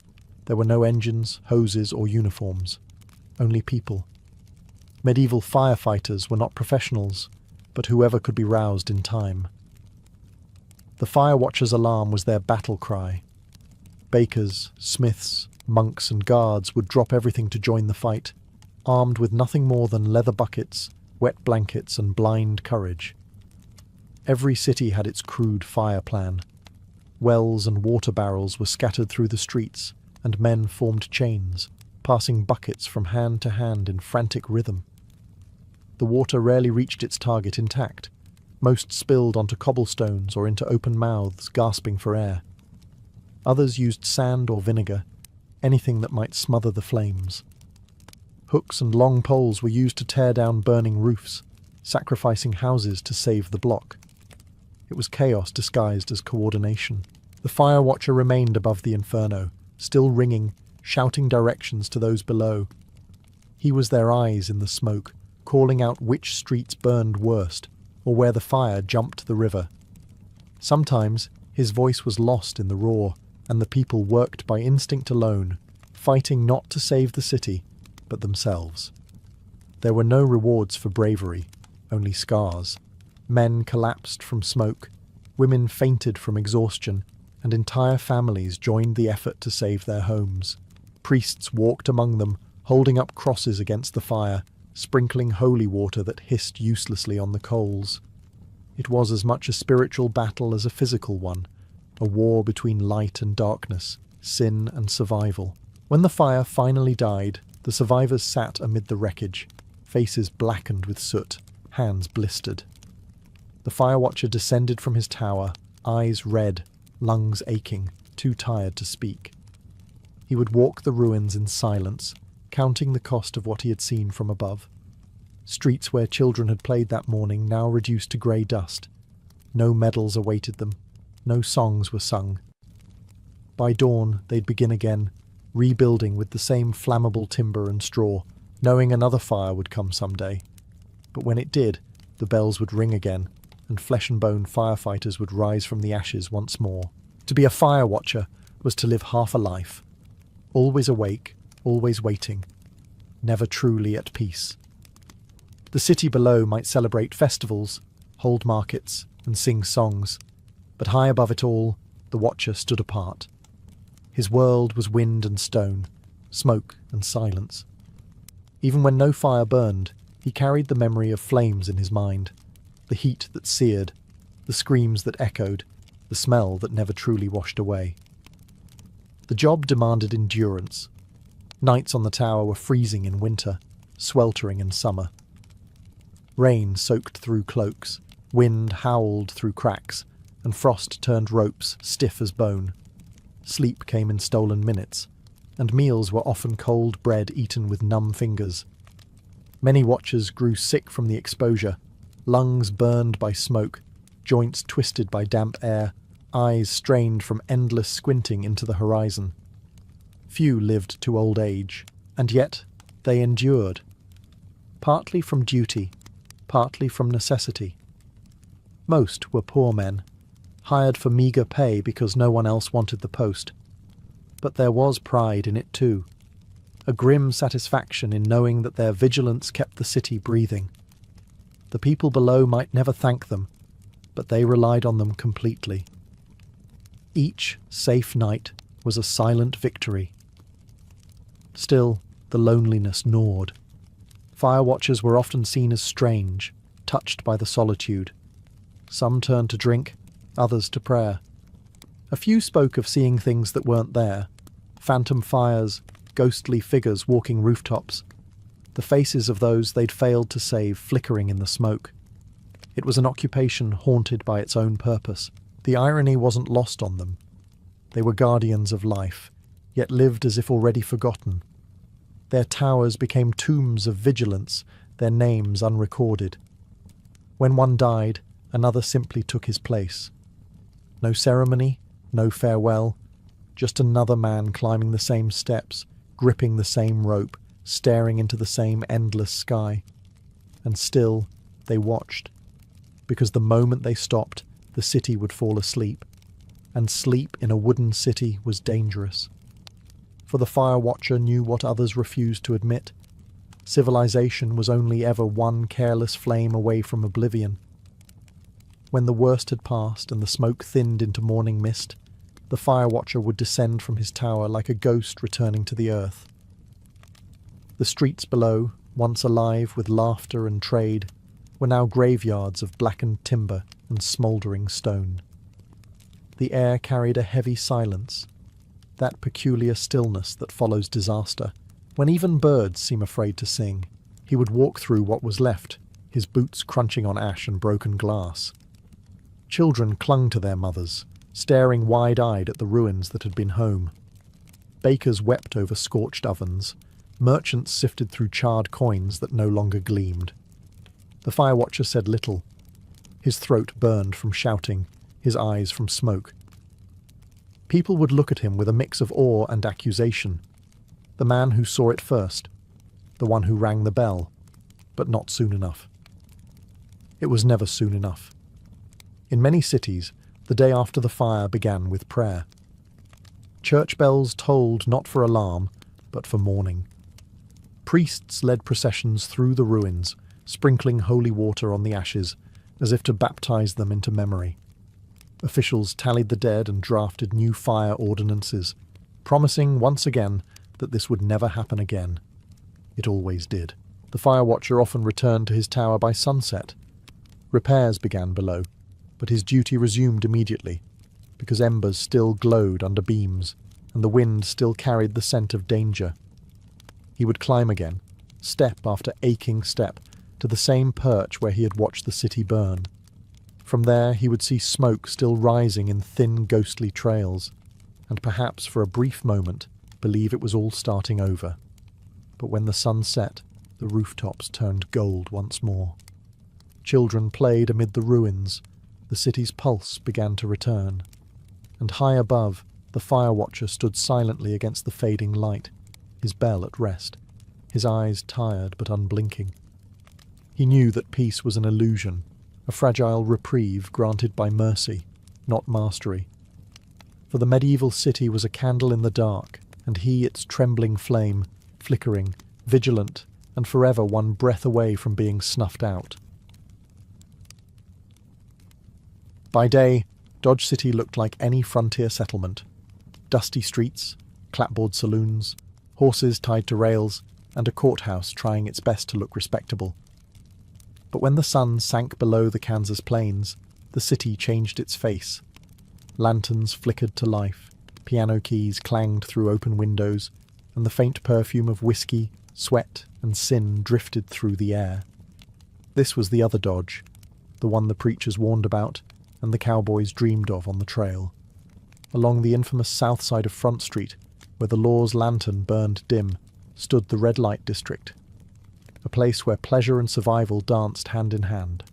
there were no engines, hoses, or uniforms. Only people. Medieval firefighters were not professionals, but whoever could be roused in time. The fire watcher's alarm was their battle cry. Bakers, smiths, monks, and guards would drop everything to join the fight, armed with nothing more than leather buckets, wet blankets, and blind courage. Every city had its crude fire plan. Wells and water barrels were scattered through the streets, and men formed chains, passing buckets from hand to hand in frantic rhythm. The water rarely reached its target intact. Most spilled onto cobblestones or into open mouths, gasping for air. Others used sand or vinegar, anything that might smother the flames. Hooks and long poles were used to tear down burning roofs, sacrificing houses to save the block. It was chaos disguised as coordination. The fire watcher remained above the inferno, still ringing, shouting directions to those below. He was their eyes in the smoke, calling out which streets burned worst, or where the fire jumped the river. Sometimes his voice was lost in the roar, and the people worked by instinct alone, fighting not to save the city, but themselves. There were no rewards for bravery, only scars. Men collapsed from smoke, women fainted from exhaustion, and entire families joined the effort to save their homes. Priests walked among them, holding up crosses against the fire, sprinkling holy water that hissed uselessly on the coals. It was as much a spiritual battle as a physical one, a war between light and darkness, sin and survival. When the fire finally died, the survivors sat amid the wreckage, faces blackened with soot, hands blistered. The fire watcher descended from his tower, eyes red, lungs aching, too tired to speak. He would walk the ruins in silence, counting the cost of what he had seen from above. Streets where children had played that morning now reduced to grey dust. No medals awaited them. No songs were sung. By dawn, they'd begin again, rebuilding with the same flammable timber and straw, knowing another fire would come someday. But when it did, the bells would ring again, and flesh-and-bone firefighters would rise from the ashes once more. To be a fire watcher was to live half a life. Always awake, always waiting, never truly at peace. The city below might celebrate festivals, hold markets, and sing songs, but high above it all, the watcher stood apart. His world was wind and stone, smoke and silence. Even when no fire burned, he carried the memory of flames in his mind, the heat that seared, the screams that echoed, the smell that never truly washed away. The job demanded endurance. Nights on the tower were freezing in winter, sweltering in summer. Rain soaked through cloaks, wind howled through cracks, and frost turned ropes stiff as bone. Sleep came in stolen minutes, and meals were often cold bread eaten with numb fingers. Many watchers grew sick from the exposure, lungs burned by smoke, joints twisted by damp air, eyes strained from endless squinting into the horizon. Few lived to old age, and yet they endured. Partly from duty, partly from necessity. Most were poor men, hired for meagre pay because no one else wanted the post. But there was pride in it too, a grim satisfaction in knowing that their vigilance kept the city breathing. The people below might never thank them, but they relied on them completely. Each safe night was a silent victory. Still, the loneliness gnawed. Fire watchers were often seen as strange, touched by the solitude. Some turned to drink, others to prayer. A few spoke of seeing things that weren't there: phantom fires, ghostly figures walking rooftops, the faces of those they'd failed to save flickering in the smoke. It was an occupation haunted by its own purpose. The irony wasn't lost on them. They were guardians of life, yet lived as if already forgotten. Their towers became tombs of vigilance, their names unrecorded. When one died, another simply took his place. No ceremony, no farewell, just another man climbing the same steps, gripping the same rope, staring into the same endless sky. And still, they watched, because the moment they stopped, the city would fall asleep, and sleep in a wooden city was dangerous. For the fire watcher knew what others refused to admit. Civilization was only ever one careless flame away from oblivion. When the worst had passed and the smoke thinned into morning mist, the fire watcher would descend from his tower like a ghost returning to the earth. The streets below, once alive with laughter and trade, were now graveyards of blackened timber and smouldering stone. The air carried a heavy silence, that peculiar stillness that follows disaster, when even birds seem afraid to sing. He would walk through what was left, his boots crunching on ash and broken glass. Children clung to their mothers, staring wide-eyed at the ruins that had been home. Bakers wept over scorched ovens. Merchants sifted through charred coins that no longer gleamed. The fire watcher said little. His throat burned from shouting, his eyes from smoke. People would look at him with a mix of awe and accusation. The man who saw it first, the one who rang the bell, but not soon enough. It was never soon enough. In many cities, the day after the fire began with prayer. Church bells tolled not for alarm, but for mourning. Priests led processions through the ruins, sprinkling holy water on the ashes, as if to baptize them into memory. Officials tallied the dead and drafted new fire ordinances, promising once again that this would never happen again. It always did. The fire watcher often returned to his tower by sunset. Repairs began below, but his duty resumed immediately, because embers still glowed under beams, and the wind still carried the scent of danger. He would climb again, step after aching step, to the same perch where he had watched the city burn. From there he would see smoke still rising in thin ghostly trails, and perhaps for a brief moment believe it was all starting over. But when the sun set, the rooftops turned gold once more. Children played amid the ruins, the city's pulse began to return, and high above, the fire watcher stood silently against the fading light, his bell at rest, his eyes tired but unblinking. He knew that peace was an illusion, a fragile reprieve granted by mercy, not mastery. For the medieval city was a candle in the dark, and he its trembling flame, flickering, vigilant, and forever one breath away from being snuffed out. By day, Dodge City looked like any frontier settlement. Dusty streets, clapboard saloons, horses tied to rails, and a courthouse trying its best to look respectable. But when the sun sank below the Kansas plains, the city changed its face. Lanterns flickered to life, piano keys clanged through open windows, and the faint perfume of whiskey, sweat, and sin drifted through the air. This was the other Dodge, the one the preachers warned about, and the cowboys dreamed of on the trail. Along the infamous south side of Front Street, where the law's lantern burned dim, stood the red light district, a place where pleasure and survival danced hand in hand.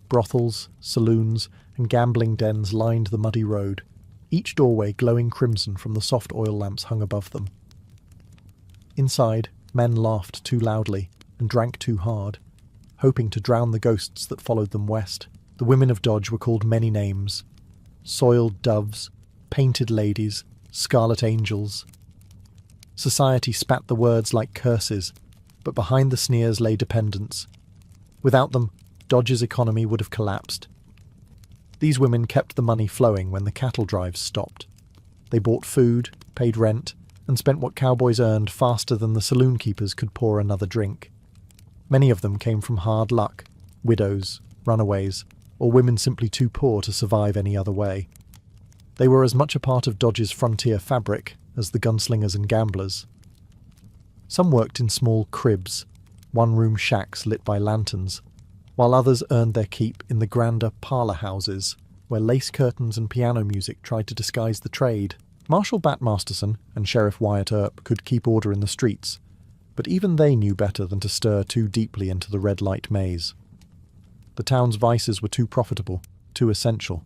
Brothels, saloons, and gambling dens lined the muddy road, each doorway glowing crimson from the soft oil lamps hung above them. Inside, men laughed too loudly and drank too hard, hoping to drown the ghosts that followed them west. The women of Dodge were called many names: soiled doves, painted ladies, scarlet angels. Society spat the words like curses, but behind the sneers lay dependence. Without them, Dodge's economy would have collapsed. These women kept the money flowing when the cattle drives stopped. They bought food, paid rent, and spent what cowboys earned faster than the saloon keepers could pour another drink. Many of them came from hard luck, widows, runaways, or women simply too poor to survive any other way. They were as much a part of Dodge's frontier fabric as the gunslingers and gamblers. Some worked in small cribs, one-room shacks lit by lanterns, while others earned their keep in the grander parlour houses, where lace curtains and piano music tried to disguise the trade. Marshal Bat Masterson and Sheriff Wyatt Earp could keep order in the streets, but even they knew better than to stir too deeply into the red light maze. The town's vices were too profitable, too essential.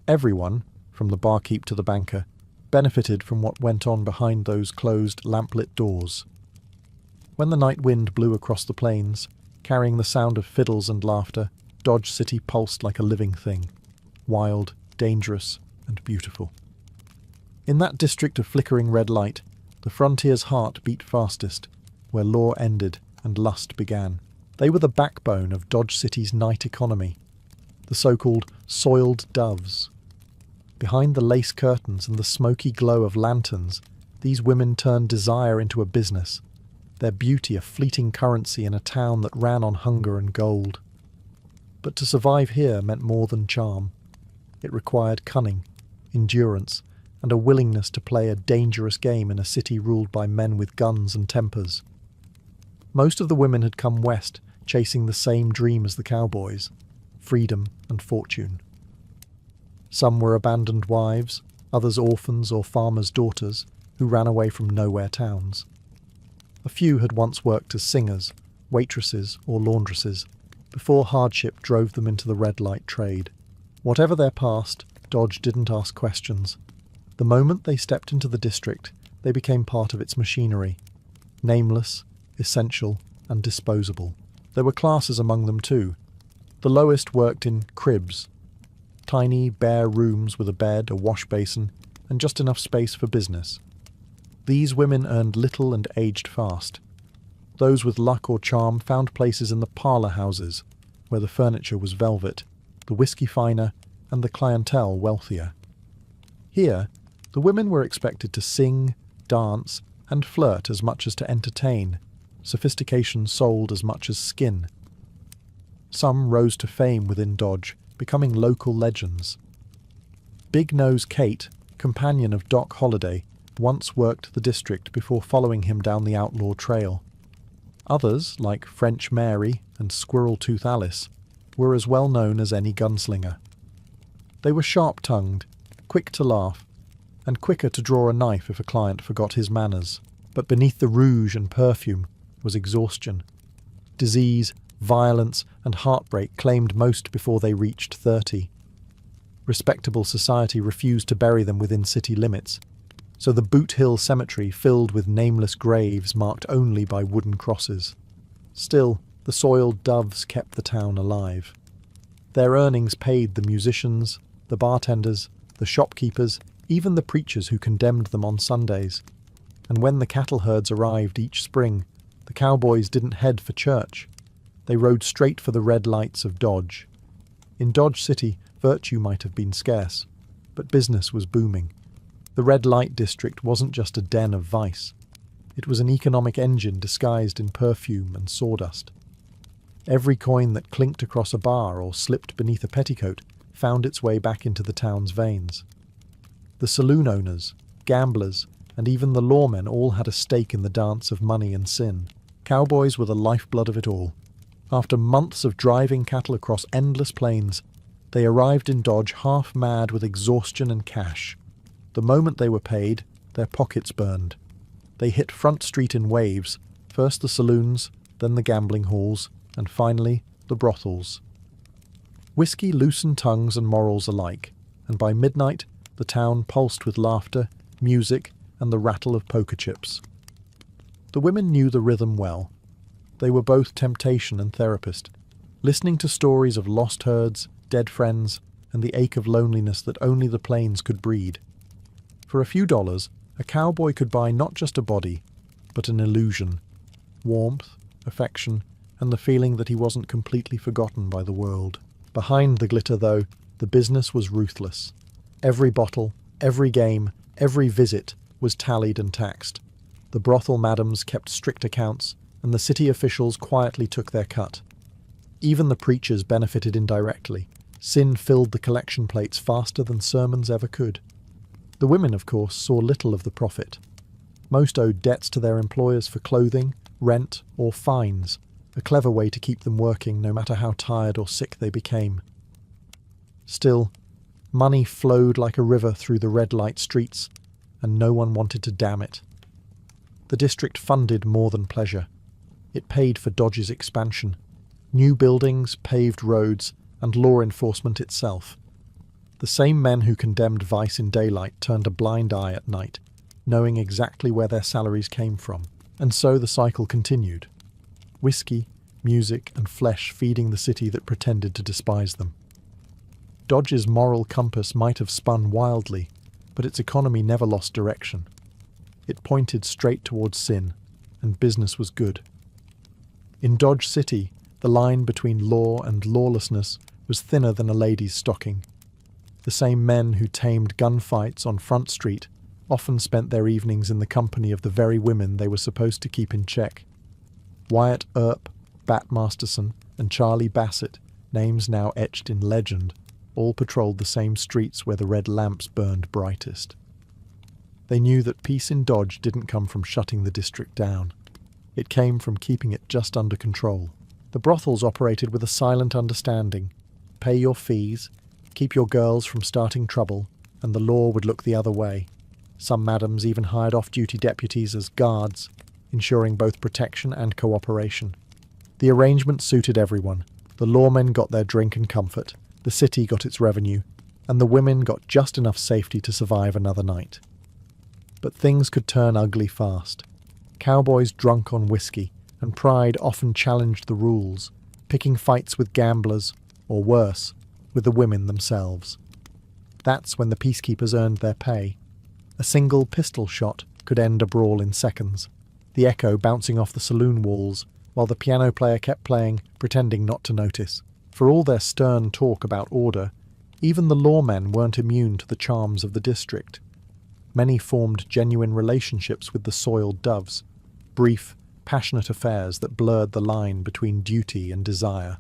Everyone, from the barkeep to the banker, benefited from what went on behind those closed, lamplit doors. When the night wind blew across the plains, carrying the sound of fiddles and laughter, Dodge City pulsed like a living thing, wild, dangerous, and beautiful. In that district of flickering red light, the frontier's heart beat fastest, where law ended and lust began. They were the backbone of Dodge City's night economy, the so-called soiled doves. Behind the lace curtains and the smoky glow of lanterns, these women turned desire into a business, their beauty a fleeting currency in a town that ran on hunger and gold. But to survive here meant more than charm. It required cunning, endurance, and a willingness to play a dangerous game in a city ruled by men with guns and tempers. Most of the women had come west, chasing the same dream as the cowboys, freedom and fortune. Some were abandoned wives, others orphans or farmers' daughters, who ran away from nowhere towns. A few had once worked as singers, waitresses or laundresses, before hardship drove them into the red light trade. Whatever their past, Dodge didn't ask questions. The moment they stepped into the district, they became part of its machinery, nameless, essential, and disposable. There were classes among them too. The lowest worked in cribs, tiny, bare rooms with a bed, a wash basin, and just enough space for business. These women earned little and aged fast. Those with luck or charm found places in the parlour houses, where the furniture was velvet, the whiskey finer, and the clientele wealthier. Here, the women were expected to sing, dance, and flirt as much as to entertain, sophistication sold as much as skin. Some rose to fame within Dodge, becoming local legends. Big Nose Kate, companion of Doc Holliday, once worked the district before following him down the outlaw trail. Others, like French Mary and Squirrel Tooth Alice, were as well known as any gunslinger. They were sharp-tongued, quick to laugh, and quicker to draw a knife if a client forgot his manners. But beneath the rouge and perfume was exhaustion. Disease, violence, and heartbreak claimed most before they reached 30. Respectable society refused to bury them within city limits, so the Boot Hill Cemetery filled with nameless graves marked only by wooden crosses. Still, the soiled doves kept the town alive. Their earnings paid the musicians, the bartenders, the shopkeepers, even the preachers who condemned them on Sundays. And when the cattle herds arrived each spring, the cowboys didn't head for church. They rode straight for the red lights of Dodge. In Dodge City, virtue might have been scarce, but business was booming. The red light district wasn't just a den of vice. It was an economic engine disguised in perfume and sawdust. Every coin that clinked across a bar or slipped beneath a petticoat found its way back into the town's veins. The saloon owners, gamblers, and even the lawmen all had a stake in the dance of money and sin. Cowboys were the lifeblood of it all. After months of driving cattle across endless plains, they arrived in Dodge half mad with exhaustion and cash. The moment they were paid, their pockets burned. They hit Front Street in waves, first the saloons, then the gambling halls, and finally the brothels. Whiskey loosened tongues and morals alike, and by midnight the town pulsed with laughter, music, and the rattle of poker chips. The women knew the rhythm well. They were both temptation and therapist, listening to stories of lost herds, dead friends, and the ache of loneliness that only the plains could breed. For a few dollars, a cowboy could buy not just a body, but an illusion, warmth, affection, and the feeling that he wasn't completely forgotten by the world. Behind the glitter, though, the business was ruthless. Every bottle, every game, Every visit was tallied and taxed. The brothel madams kept strict accounts, and the city officials quietly took their cut. Even the preachers benefited indirectly. Sin filled the collection plates faster than sermons ever could. The women, of course, saw little of the profit. Most owed debts to their employers for clothing, rent, or fines, a clever way to keep them working no matter how tired or sick they became. Still, money flowed like a river through the red light streets, and no one wanted to dam it. The district funded more than pleasure. It paid for Dodge's expansion, new buildings, paved roads, and law enforcement itself. The same men who condemned vice in daylight turned a blind eye at night, knowing exactly where their salaries came from. And so the cycle continued. Whiskey, music, and flesh feeding the city that pretended to despise them. Dodge's moral compass might have spun wildly, but its economy never lost direction. It pointed straight towards sin, and business was good. In Dodge City, the line between law and lawlessness was thinner than a lady's stocking. The same men who tamed gunfights on Front Street often spent their evenings in the company of the very women they were supposed to keep in check. Wyatt Earp, Bat Masterson, and Charlie Bassett, names now etched in legend, all patrolled the same streets where the red lamps burned brightest. They knew that peace in Dodge didn't come from shutting the district down. It came from keeping it just under control. The brothels operated with a silent understanding. Pay your fees, keep your girls from starting trouble, and the law would look the other way. Some madams even hired off-duty deputies as guards, ensuring both protection and cooperation. The arrangement suited everyone. The lawmen got their drink and comfort, the city got its revenue, and the women got just enough safety to survive another night. But things could turn ugly fast. Cowboys drunk on whiskey, and pride often challenged the rules, picking fights with gamblers, or worse, with the women themselves. That's when the peacekeepers earned their pay. A single pistol shot could end a brawl in seconds, the echo bouncing off the saloon walls, while the piano player kept playing, pretending not to notice. For all their stern talk about order, even the lawmen weren't immune to the charms of the district. Many formed genuine relationships with the soiled doves, brief, passionate affairs that blurred the line between duty and desire.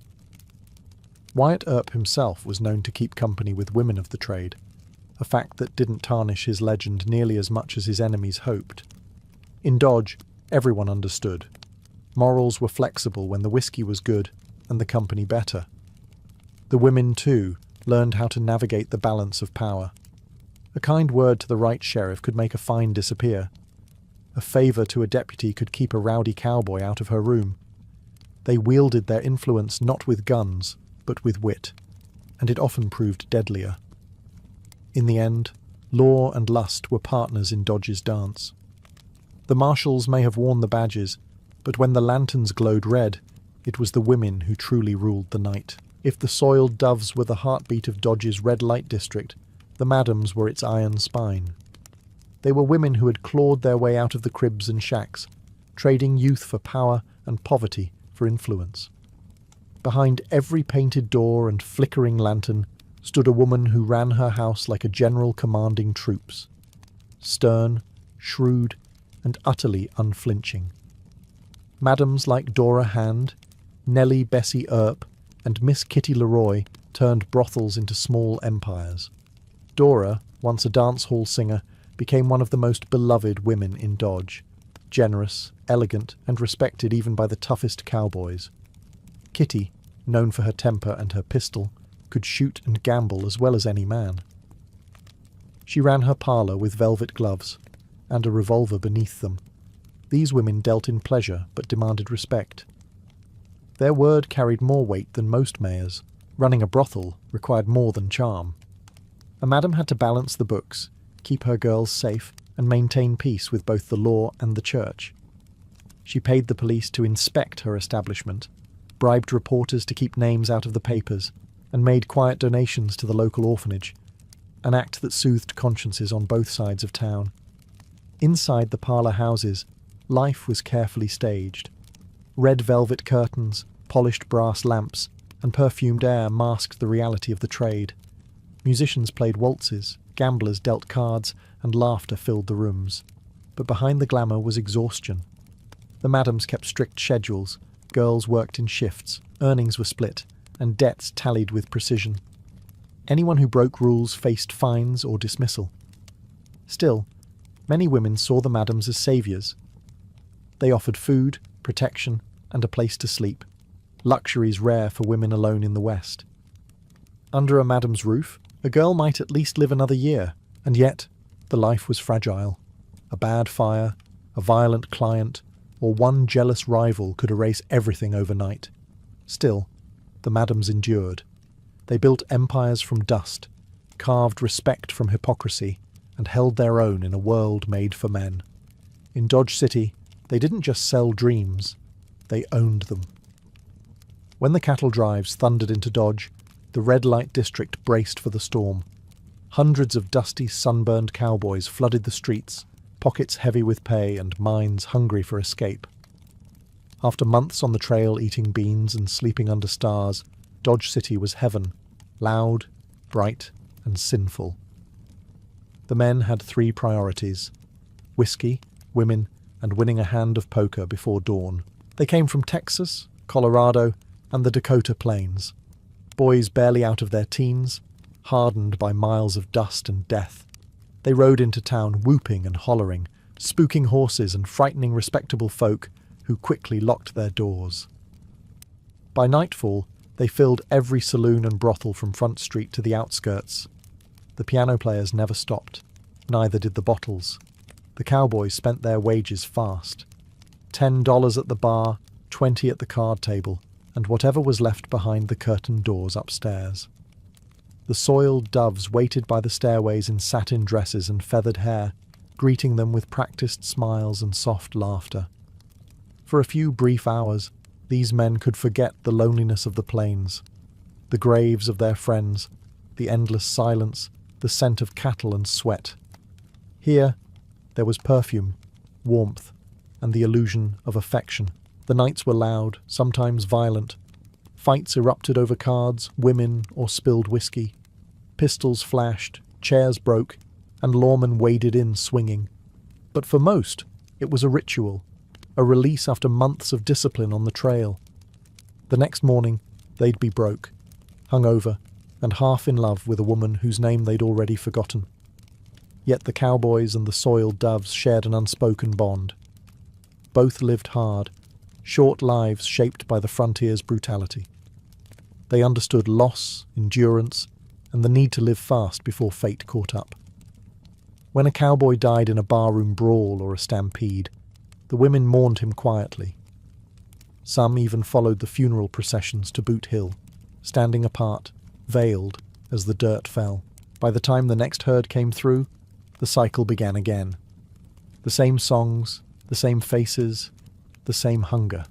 Wyatt Earp himself was known to keep company with women of the trade, a fact that didn't tarnish his legend nearly as much as his enemies hoped. In Dodge, everyone understood. Morals were flexible when the whiskey was good and the company better. The women, too, learned how to navigate the balance of power. A kind word to the right sheriff could make a fine disappear. A favour to a deputy could keep a rowdy cowboy out of her room. They wielded their influence not with guns, but with wit, and it often proved deadlier. In the end, law and lust were partners in Dodge's dance. The marshals may have worn the badges, but when the lanterns glowed red, it was the women who truly ruled the night. If the soiled doves were the heartbeat of Dodge's red light district, the madams were its iron spine. They were women who had clawed their way out of the cribs and shacks, trading youth for power and poverty for influence. Behind every painted door and flickering lantern stood a woman who ran her house like a general commanding troops. Stern, shrewd, and utterly unflinching. Madams like Dora Hand, Nellie Bessie Earp, and Miss Kitty Leroy turned brothels into small empires. Dora, once a dance hall singer, became one of the most beloved women in Dodge, generous, elegant, and respected even by the toughest cowboys. Kitty, known for her temper and her pistol, could shoot and gamble as well as any man. She ran her parlour with velvet gloves, and a revolver beneath them. These women dealt in pleasure but demanded respect. Their word carried more weight than most mayors. Running a brothel required more than charm. A madam had to balance the books, keep her girls safe, and maintain peace with both the law and the church. She paid the police to inspect her establishment, bribed reporters to keep names out of the papers, and made quiet donations to the local orphanage, an act that soothed consciences on both sides of town. Inside the parlour houses, life was carefully staged. Red velvet curtains, polished brass lamps, and perfumed air masked the reality of the trade. Musicians played waltzes, gamblers dealt cards, and laughter filled the rooms. But behind the glamour was exhaustion. The madams kept strict schedules, girls worked in shifts, earnings were split, and debts tallied with precision. Anyone who broke rules faced fines or dismissal. Still, many women saw the madams as saviours. They offered food, protection, and a place to sleep, luxuries rare for women alone in the West. Under a madam's roof, a girl might at least live another year, and yet the life was fragile. A bad fire, a violent client, or one jealous rival could erase everything overnight. Still, the madams endured. They built empires from dust, carved respect from hypocrisy, and held their own in a world made for men. In Dodge City, they didn't just sell dreams, they owned them. When the cattle drives thundered into Dodge, the red light district braced for the storm. Hundreds of dusty, sunburned cowboys flooded the streets, pockets heavy with pay and minds hungry for escape. After months on the trail eating beans and sleeping under stars, Dodge City was heaven, loud, bright, and sinful. The men had 3 priorities: whiskey, women, and winning a hand of poker before dawn. They came from Texas, Colorado, and the Dakota Plains. Boys barely out of their teens, hardened by miles of dust and death. They rode into town whooping and hollering, spooking horses and frightening respectable folk who quickly locked their doors. By nightfall, they filled every saloon and brothel from Front Street to the outskirts. The piano players never stopped, neither did the bottles. The cowboys spent their wages fast. $10 at the bar, 20 at the card table, and whatever was left behind the curtained doors upstairs. The soiled doves waited by the stairways in satin dresses and feathered hair, greeting them with practiced smiles and soft laughter. For a few brief hours, these men could forget the loneliness of the plains, the graves of their friends, the endless silence, the scent of cattle and sweat. Here, there was perfume, warmth, and the illusion of affection. The nights were loud, sometimes violent. Fights erupted over cards, women, or spilled whiskey. Pistols flashed, chairs broke, and lawmen waded in swinging. But for most, it was a ritual, a release after months of discipline on the trail. The next morning, they'd be broke, hungover, and half in love with a woman whose name they'd already forgotten. Yet the cowboys and the soiled doves shared an unspoken bond. Both lived hard, short lives shaped by the frontier's brutality. They understood loss, endurance, and the need to live fast before fate caught up. When a cowboy died in a barroom brawl or a stampede, the women mourned him quietly. Some even followed the funeral processions to Boot Hill, standing apart, veiled, as the dirt fell. By the time the next herd came through, the cycle began again. The same songs, the same faces, the same hunger.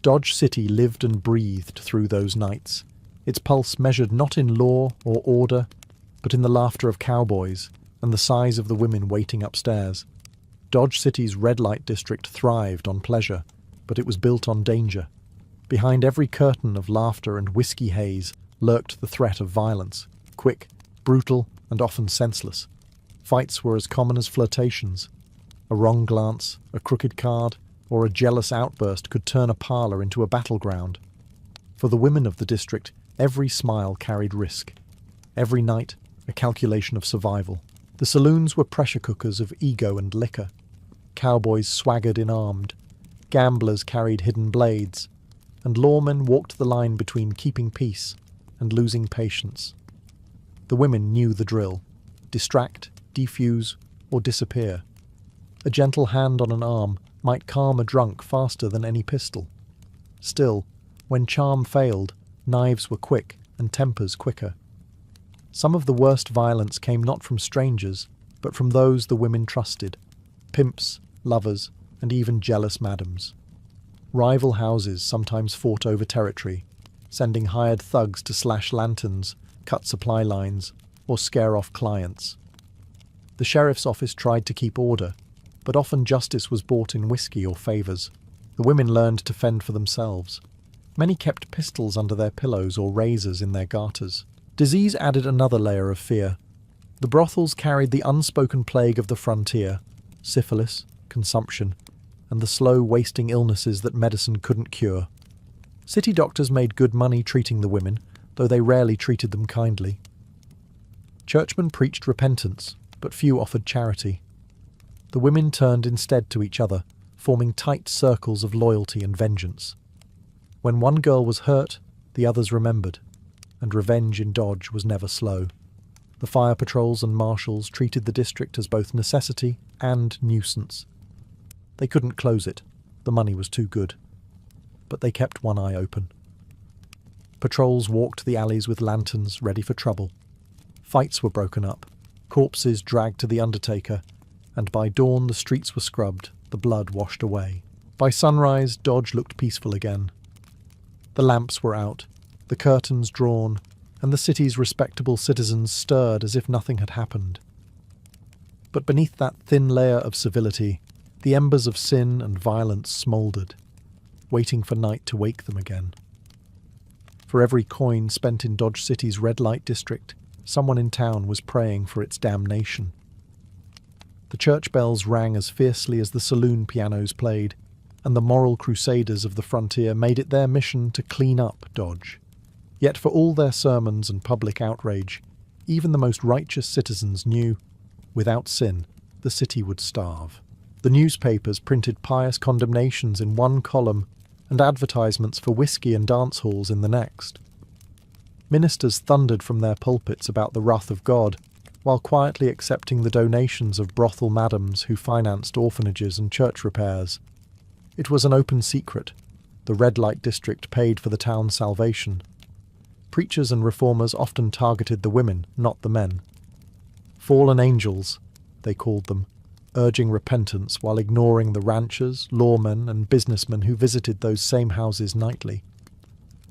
Dodge City lived and breathed through those nights, its pulse measured not in law or order, but in the laughter of cowboys and the sighs of the women waiting upstairs. Dodge City's red light district thrived on pleasure, but it was built on danger. Behind every curtain of laughter and whiskey haze lurked the threat of violence, quick, brutal, and often senseless. Fights were as common as flirtations. A wrong glance, a crooked card, or a jealous outburst could turn a parlour into a battleground. For the women of the district, every smile carried risk. Every night, a calculation of survival. The saloons were pressure cookers of ego and liquor. Cowboys swaggered unarmed. Gamblers carried hidden blades. And lawmen walked the line between keeping peace and losing patience. The women knew the drill. Distract, defuse, or disappear. A gentle hand on an arm might calm a drunk faster than any pistol. Still, when charm failed, knives were quick and tempers quicker. Some of the worst violence came not from strangers, but from those the women trusted, pimps, lovers, and even jealous madams. Rival houses sometimes fought over territory, sending hired thugs to slash lanterns, cut supply lines, or scare off clients. The sheriff's office tried to keep order, but often justice was bought in whiskey or favours. The women learned to fend for themselves. Many kept pistols under their pillows or razors in their garters. Disease added another layer of fear. The brothels carried the unspoken plague of the frontier: syphilis, consumption, and the slow, wasting illnesses that medicine couldn't cure. City doctors made good money treating the women, though they rarely treated them kindly. Churchmen preached repentance, but few offered charity. The women turned instead to each other, forming tight circles of loyalty and vengeance. When one girl was hurt, the others remembered, and revenge in Dodge was never slow. The fire patrols and marshals treated the district as both necessity and nuisance. They couldn't close it, the money was too good. But they kept one eye open. Patrols walked the alleys with lanterns ready for trouble. Fights were broken up, corpses dragged to the undertaker, and by dawn the streets were scrubbed, the blood washed away. By sunrise, Dodge looked peaceful again. The lamps were out, the curtains drawn, and the city's respectable citizens stirred as if nothing had happened. But beneath that thin layer of civility, the embers of sin and violence smouldered, waiting for night to wake them again. For every coin spent in Dodge City's red light district, someone in town was praying for its damnation. The church bells rang as fiercely as the saloon pianos played, and the moral crusaders of the frontier made it their mission to clean up Dodge. Yet for all their sermons and public outrage, even the most righteous citizens knew, without sin, the city would starve. The newspapers printed pious condemnations in one column and advertisements for whiskey and dance halls in the next. Ministers thundered from their pulpits about the wrath of God, while quietly accepting the donations of brothel madams who financed orphanages and church repairs. It was an open secret. The red light district paid for the town's salvation. Preachers and reformers often targeted the women, not the men. Fallen angels, they called them, urging repentance while ignoring the ranchers, lawmen, and businessmen who visited those same houses nightly.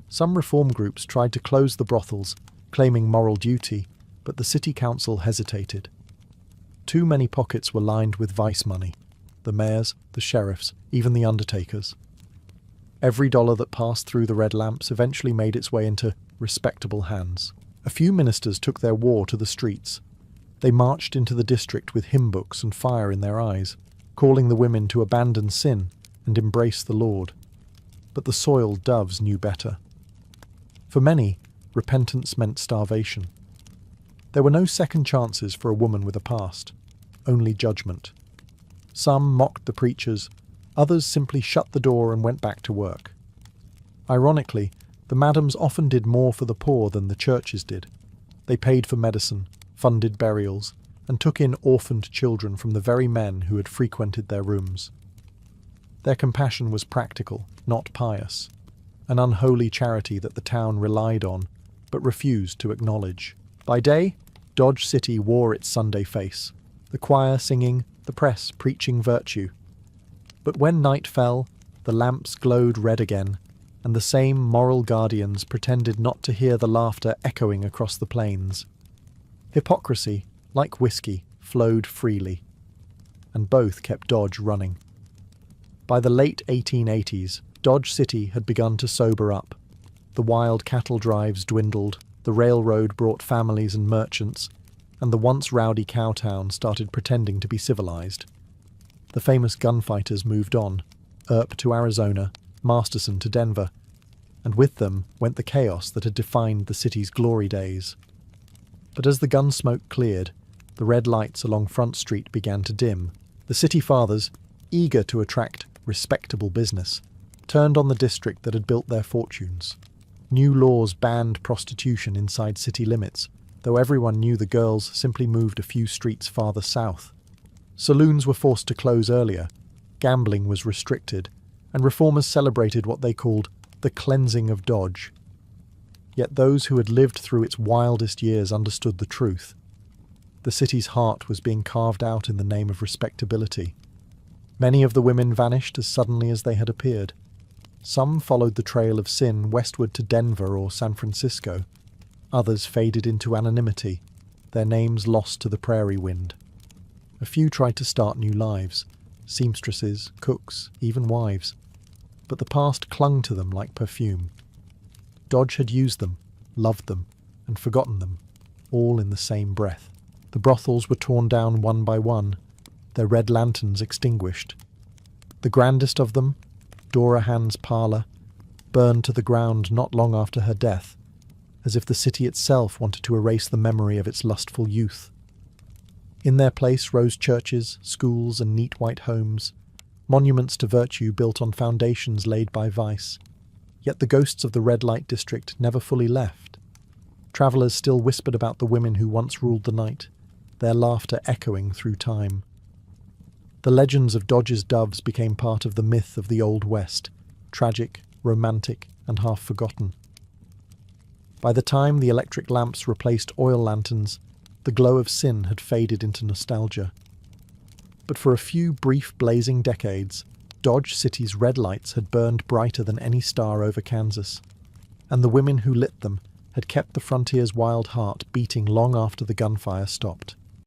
Some reform groups tried to close the brothels, claiming moral duty, but the city council hesitated. Too many pockets were lined with vice money: the mayors, the sheriffs, even the undertakers. Every dollar that passed through the red lamps eventually made its way into respectable hands. A few ministers took their war to the streets. They marched into the district with hymn books and fire in their eyes, calling the women to abandon sin and embrace the Lord. But the soiled doves knew better. For many, repentance meant starvation. There were no second chances for a woman with a past, only judgment. Some mocked the preachers, others simply shut the door and went back to work. Ironically, the madams often did more for the poor than the churches did. They paid for medicine, funded burials, and took in orphaned children from the very men who had frequented their rooms. Their compassion was practical, not pious, an unholy charity that the town relied on, but refused to acknowledge. By day, Dodge City wore its Sunday face, the choir singing, the press preaching virtue. But when night fell, the lamps glowed red again, and the same moral guardians pretended not to hear the laughter echoing across the plains. Hypocrisy, like whiskey, flowed freely, and both kept Dodge running. By the late 1880s, Dodge City had begun to sober up. The wild cattle drives dwindled, the railroad brought families and merchants, and the once rowdy cowtown started pretending to be civilized. The famous gunfighters moved on, Earp to Arizona, Masterson to Denver, and with them went the chaos that had defined the city's glory days. But as the gun smoke cleared, the red lights along Front Street began to dim. The city fathers, eager to attract respectable business, turned on the district that had built their fortunes. New laws banned prostitution inside city limits, though everyone knew the girls simply moved a few streets farther south. Saloons were forced to close earlier, gambling was restricted, and reformers celebrated what they called the cleansing of Dodge. Yet those who had lived through its wildest years understood the truth. The city's heart was being carved out in the name of respectability. Many of the women vanished as suddenly as they had appeared. Some followed the trail of sin westward to Denver or San Francisco. Others faded into anonymity, their names lost to the prairie wind. A few tried to start new lives, seamstresses, cooks, even wives. But the past clung to them like perfume. Dodge had used them, loved them, and forgotten them, all in the same breath. The brothels were torn down one by one, their red lanterns extinguished. The grandest of them, Dora Hand's parlour, burned to the ground not long after her death, as if the city itself wanted to erase the memory of its lustful youth. In their place rose churches, schools, and neat white homes, monuments to virtue built on foundations laid by vice. Yet the ghosts of the red light district never fully left. Travellers still whispered about the women who once ruled the night, their laughter echoing through time. The legends of Dodge's doves became part of the myth of the Old West, tragic, romantic, and half forgotten. By the time the electric lamps replaced oil lanterns, the glow of sin had faded into nostalgia. But for a few brief blazing decades, Dodge City's red lights had burned brighter than any star over Kansas, and the women who lit them had kept the frontier's wild heart beating long after the gunfire stopped.